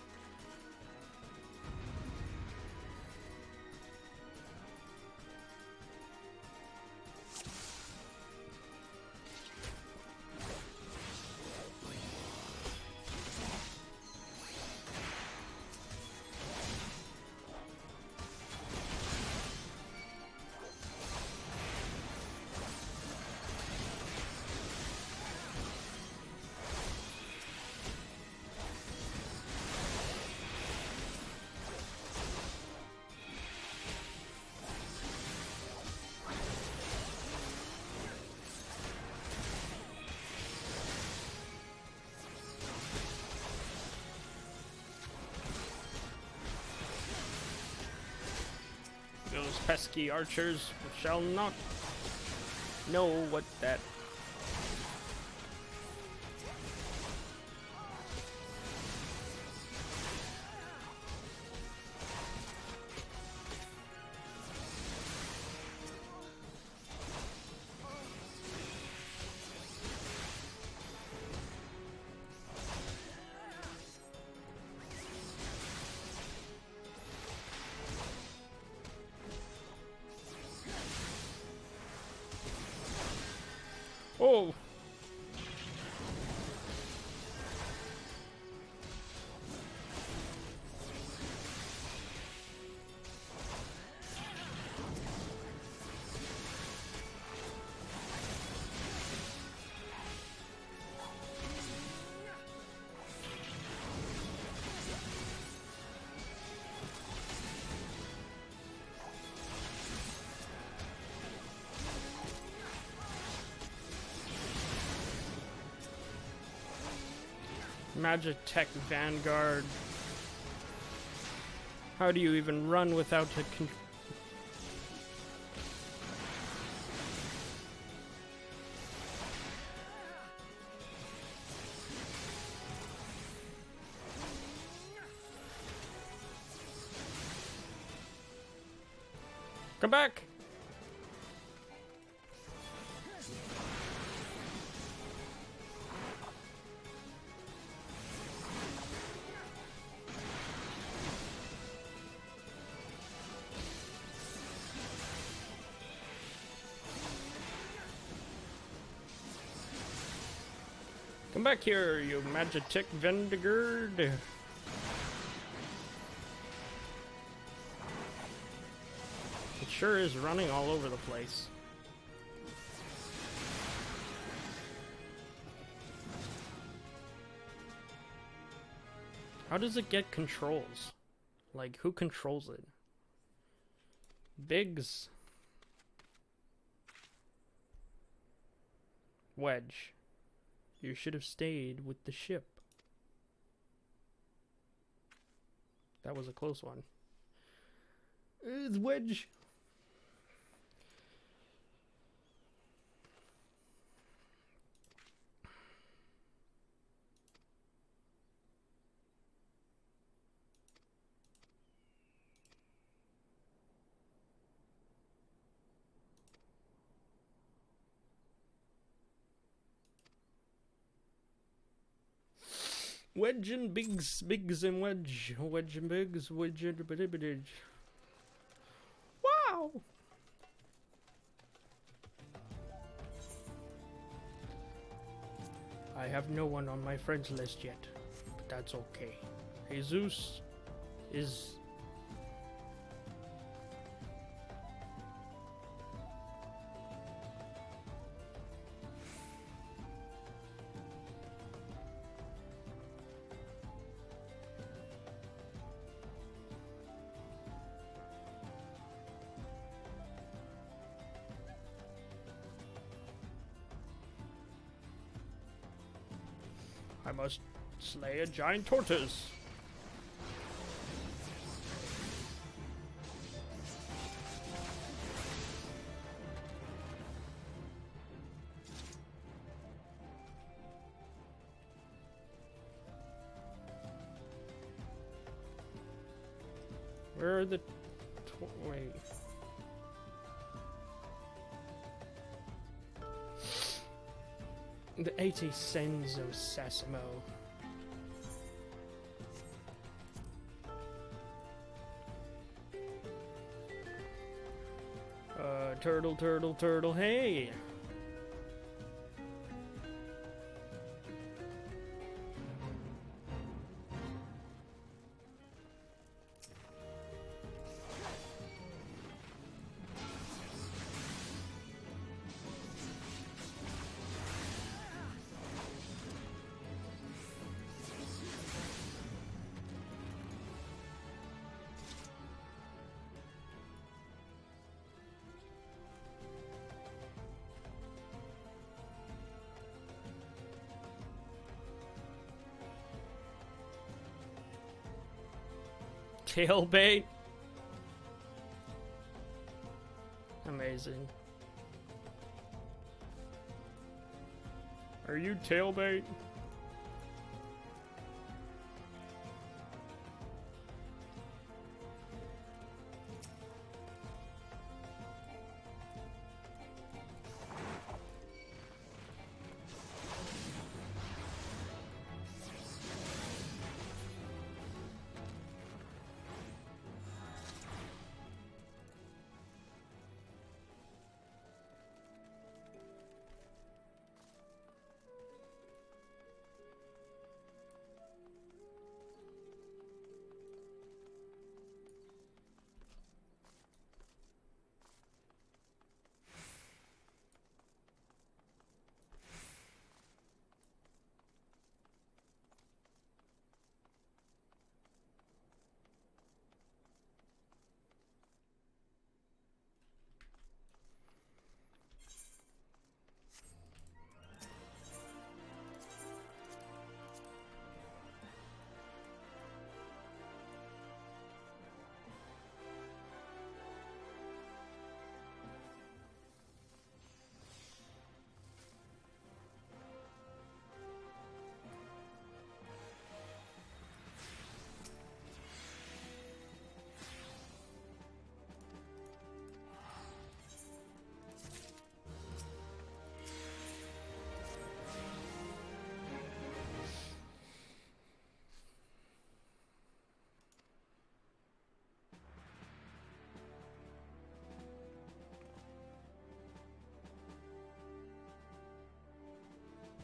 Those pesky archers shall not know what that... Oh! Magitek Vanguard. How do you even run without a Come back! Come back here, you Magitek Vanguard. It sure is running all over the place. How does it get controls? Like, who controls it? Biggs. Wedge. You should have stayed with the ship. That was a close one. It's Wedge. Wedge and bigs, bigs and wedge, wedge and bigs, wedge and bidibididge. Wow! I have no one on my friends list yet, but that's okay. Haysoos is... I must slay a giant tortoise. Where are the... wait. The 80 Sins of Sasimo. Turtle, turtle, turtle, hey! Tailbait. Amazing. Are you tailbait?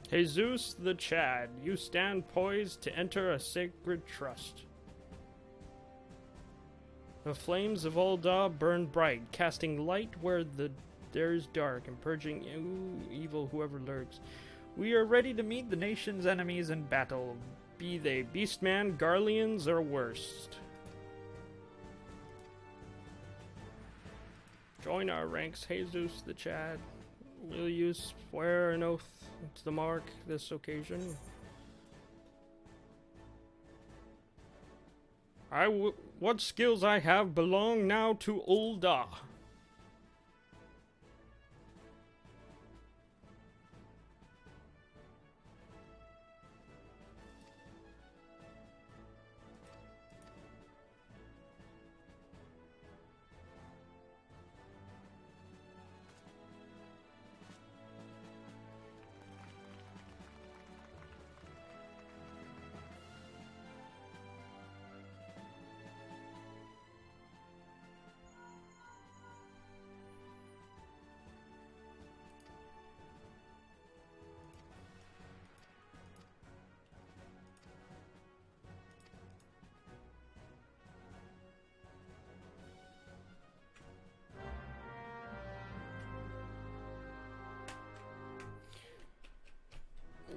Haysoos the Chad, you stand poised to enter a sacred trust. The flames of Ul'dah burn bright, casting light where there is dark, and purging evil whoever lurks. We are ready to meet the nation's enemies in battle, be they beastman, Garleans, or worst. Join our ranks, Haysoos the Chad. Will you swear an oath to the mark this occasion? What skills I have belong now to Ul'dah.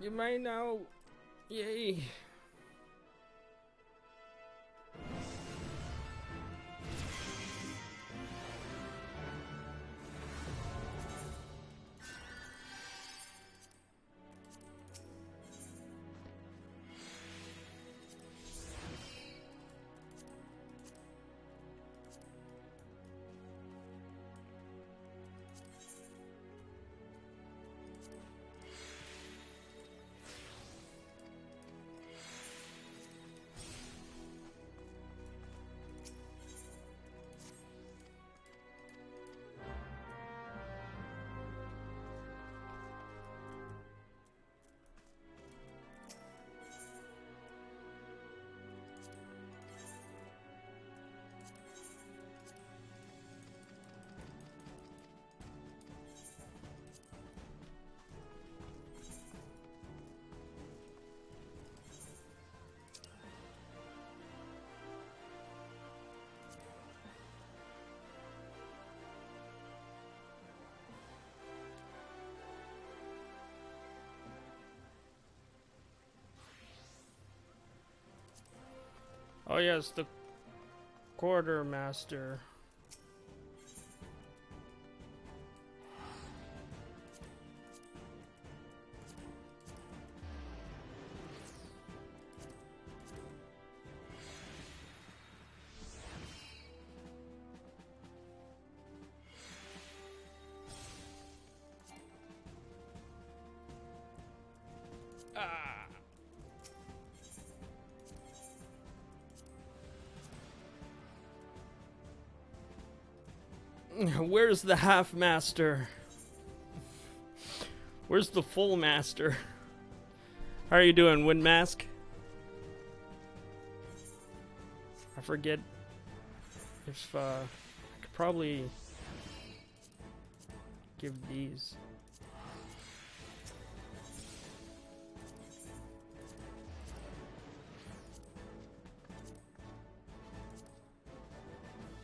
You may now. Yay. Oh yes, the quartermaster. Where's the half master? Where's the full master? How are you doing, Wind Mask? I forget if I could probably give these.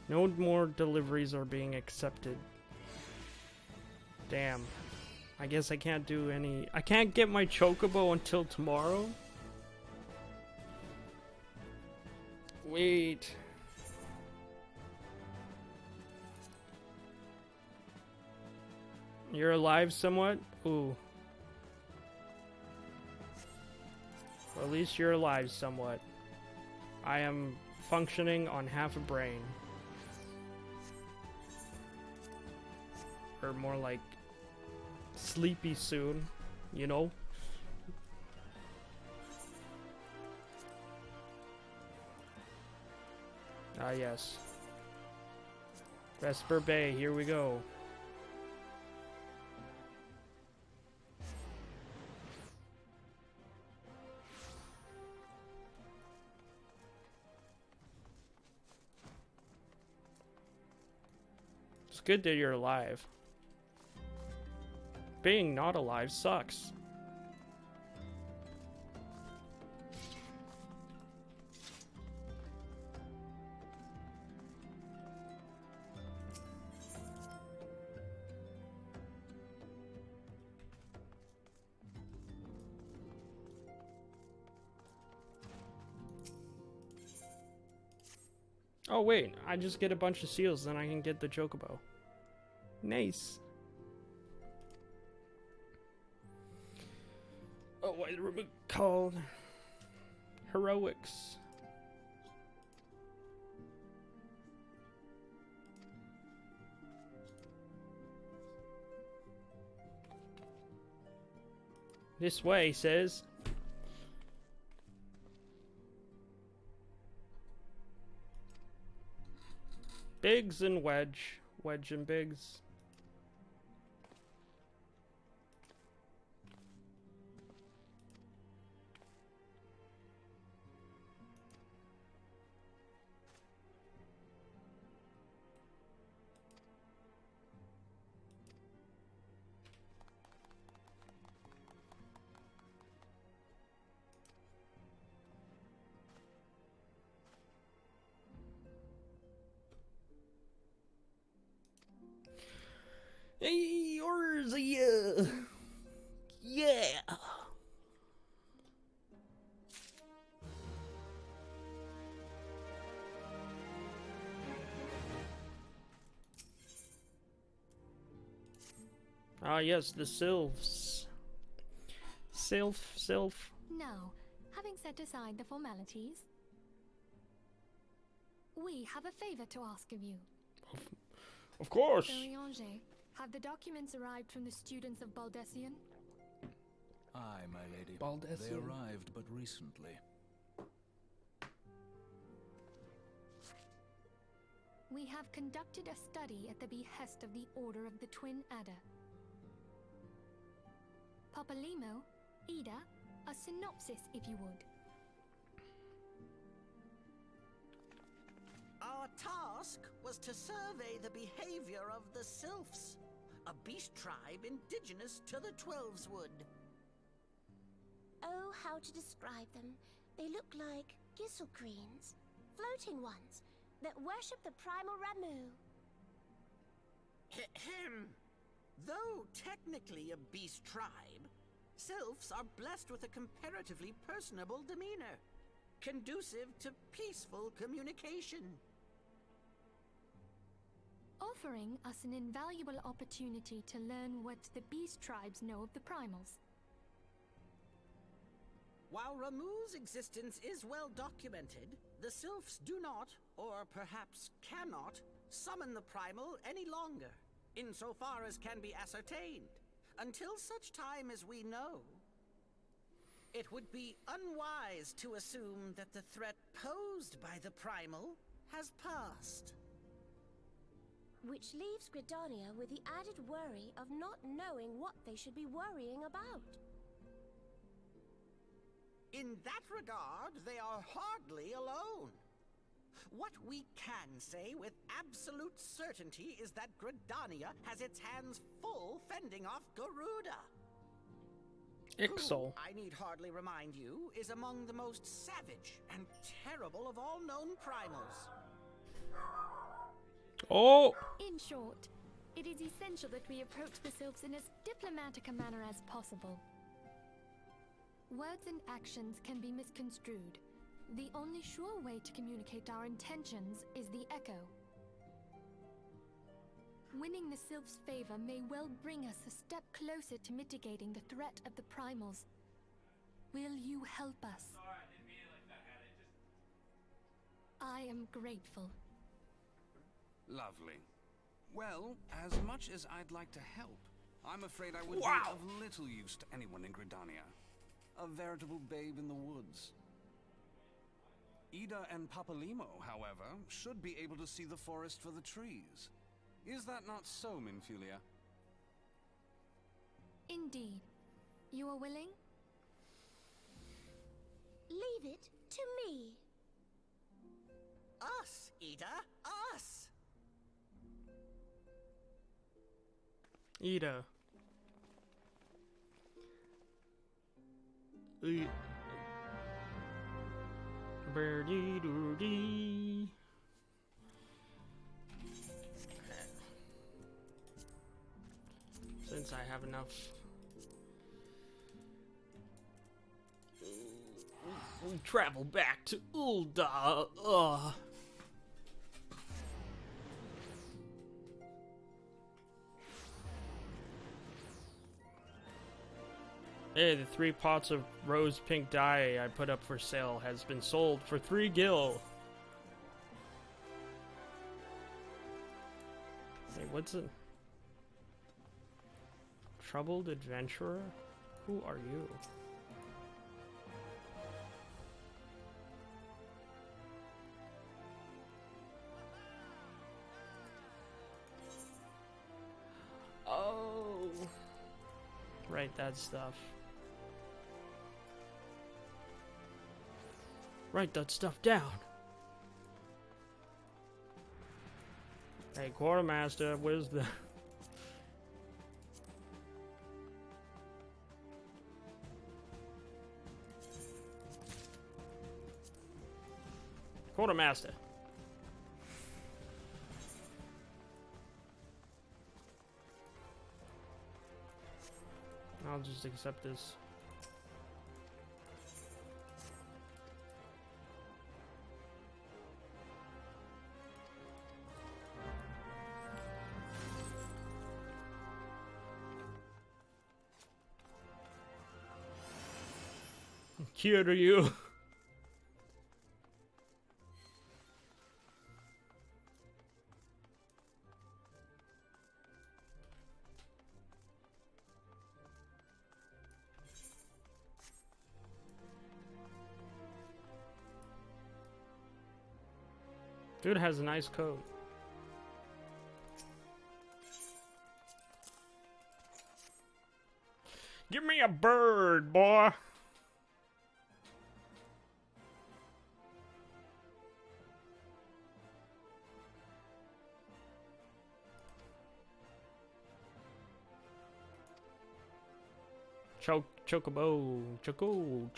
No more deliveries are being accepted. Damn. I guess I can't do any... I can't get my chocobo until tomorrow? Wait. You're alive somewhat? Ooh. Well, at least you're alive somewhat. I am functioning on half a brain. Or more like sleepy soon, you know? Ah, yes. Vesper Bay, here we go. It's good that you're alive. Being not alive sucks. Oh wait, I just get a bunch of seals, then I can get the chocobo. Nice. Oh, what is it called? Heroics. This way, says. Biggs and Wedge. Wedge and Biggs. Ah, yes, the sylphs. Sylph. Now, having set aside the formalities, we have a favor to ask of you. Of course. Berianger, have the documents arrived from the students of Baldessian? Aye, my lady. Baldessian. They arrived but recently. We have conducted a study at the behest of the Order of the Twin Adder. Papalimo, Ida, a synopsis if you would. Our task was to survey the behavior of the Sylphs, a beast tribe indigenous to the Twelveswood. Oh, how to describe them. They look like Gisselcreens, floating ones, that worship the primal Ramu. Ahem. Though technically a beast tribe, Sylphs are blessed with a comparatively personable demeanor, conducive to peaceful communication. Offering us an invaluable opportunity to learn what the beast tribes know of the primals. While Ramu's existence is well documented, the Sylphs do not, or perhaps cannot, summon the primal any longer, insofar as can be ascertained, until such time as we know. It would be unwise to assume that the threat posed by the primal has passed. Which leaves Gridania with the added worry of not knowing what they should be worrying about. In that regard, they are hardly alone. What we can say with absolute certainty is that Gridania has its hands full fending off Garuda. Ixal. Who, I need hardly remind you, is among the most savage and terrible of all known primals. Oh! In short, it is essential that we approach the Sylphs in as diplomatic a manner as possible. Words and actions can be misconstrued. The only sure way to communicate our intentions is the echo. Winning the Sylphs' favor may well bring us a step closer to mitigating the threat of the primals. Will you help us? I am grateful. Lovely. Well, as much as I'd like to help, I'm afraid I would be of little use to anyone in Gridania. A veritable babe in the woods. Ida and Papalimo, however, should be able to see the forest for the trees. Is that not so, Minfilia? Indeed. You are willing? Leave it to me. Us, Ida, us! Ida. Birdie-doo-dee. Since I have enough, we travel back to Ul'dah. Hey, the 3 pots of rose pink dye I put up for sale has been sold for 3 gil. Hey, what's it? Troubled adventurer? Who are you? Oh, right, that stuff. Write that stuff down. Hey, Quartermaster, where's the... Quartermaster. I'll just accept this. Kiryu. Dude has a nice coat. Give me a bird, boy. Chocobo, chocobo.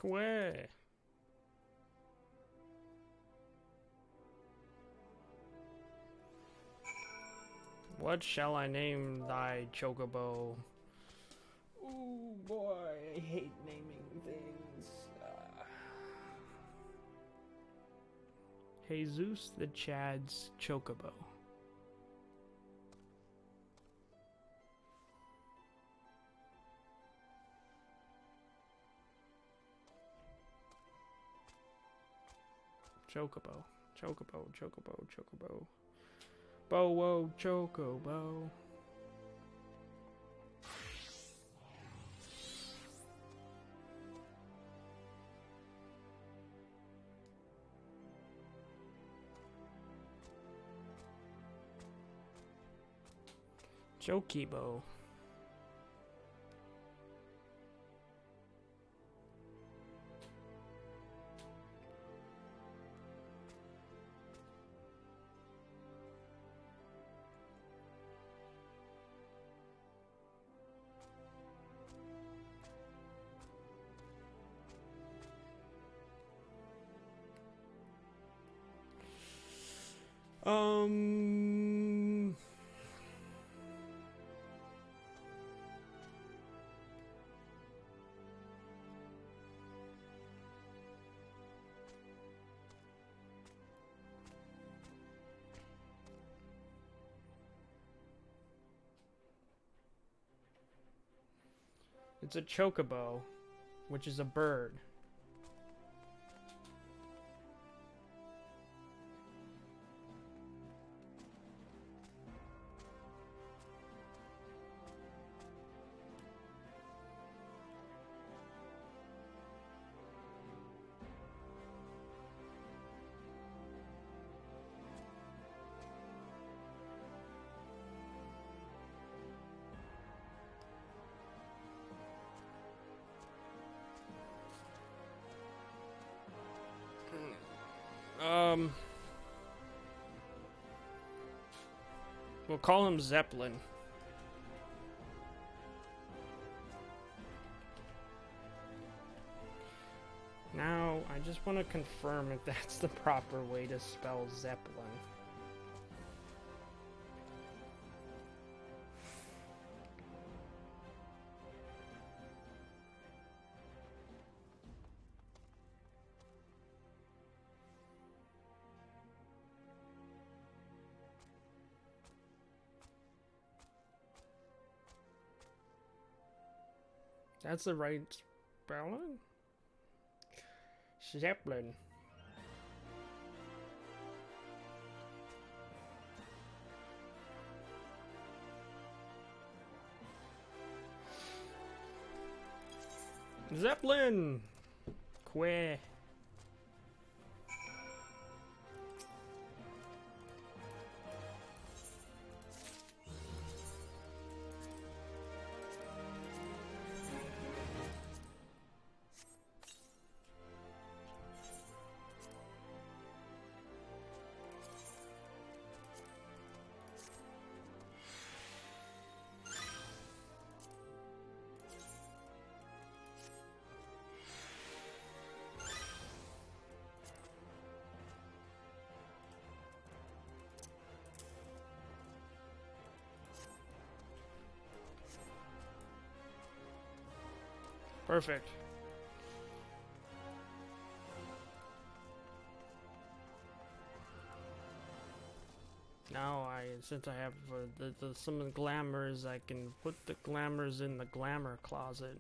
Kwe. What shall I name thy chocobo? Ooh, boy, I hate naming things. Haysoos the Chad's chocobo. Chocobo, chocobo, chocobo, chocobo. Bo-wo, chocobo. Chokibo. It's a chocobo, which is a bird. We'll call him Zeppelin. Now, I just want to confirm if that's the proper way to spell Zeppelin. That's the right spelling? Zeppelin. Zeppelin! Que. Perfect. Now since I have some of the glamours, I can put the glamours in the glamour closet.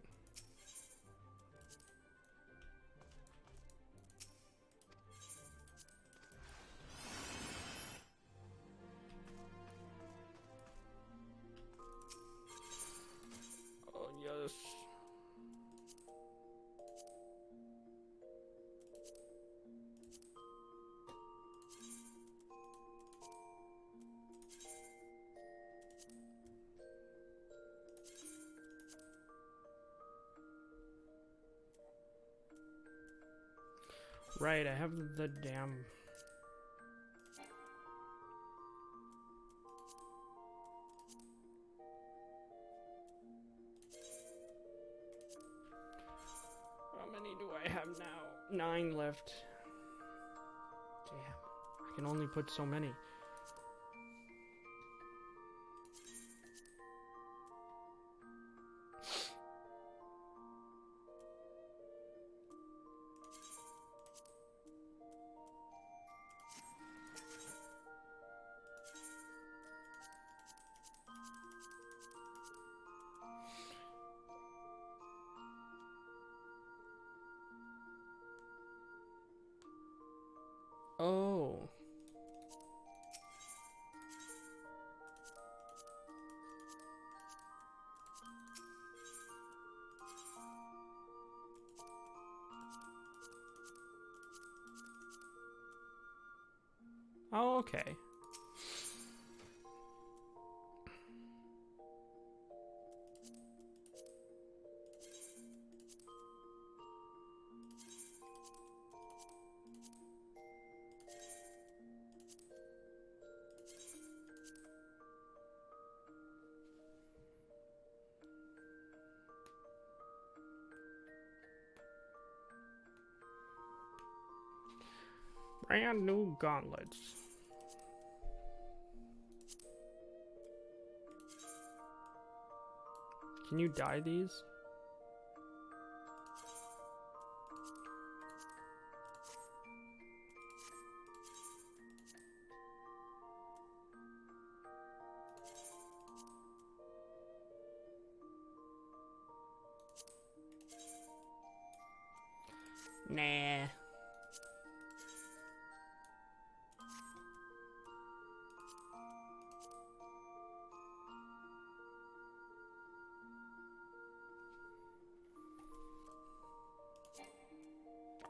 Oh, yes. Right, I have the damn... How many do I have now? 9 left. Damn, I can only put so many. Oh. Oh, okay. Brand new gauntlets. Can you dye these? Nah.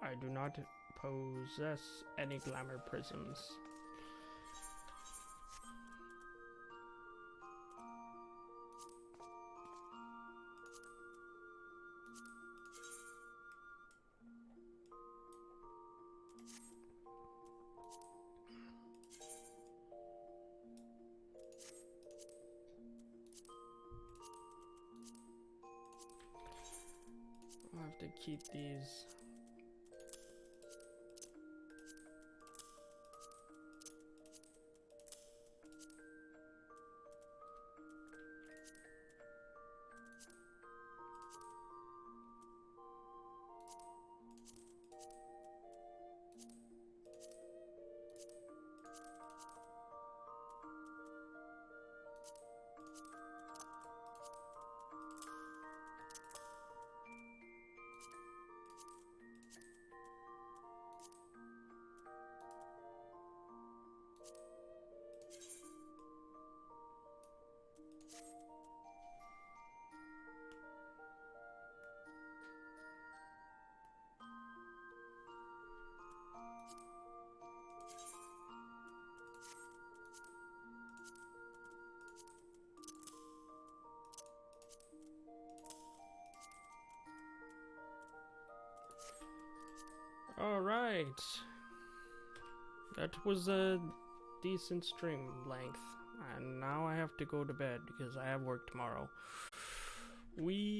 I do not possess any glamour prisms. I'll have to keep these. Alright. That was a decent stream length. And now I have to go to bed because I have work tomorrow. We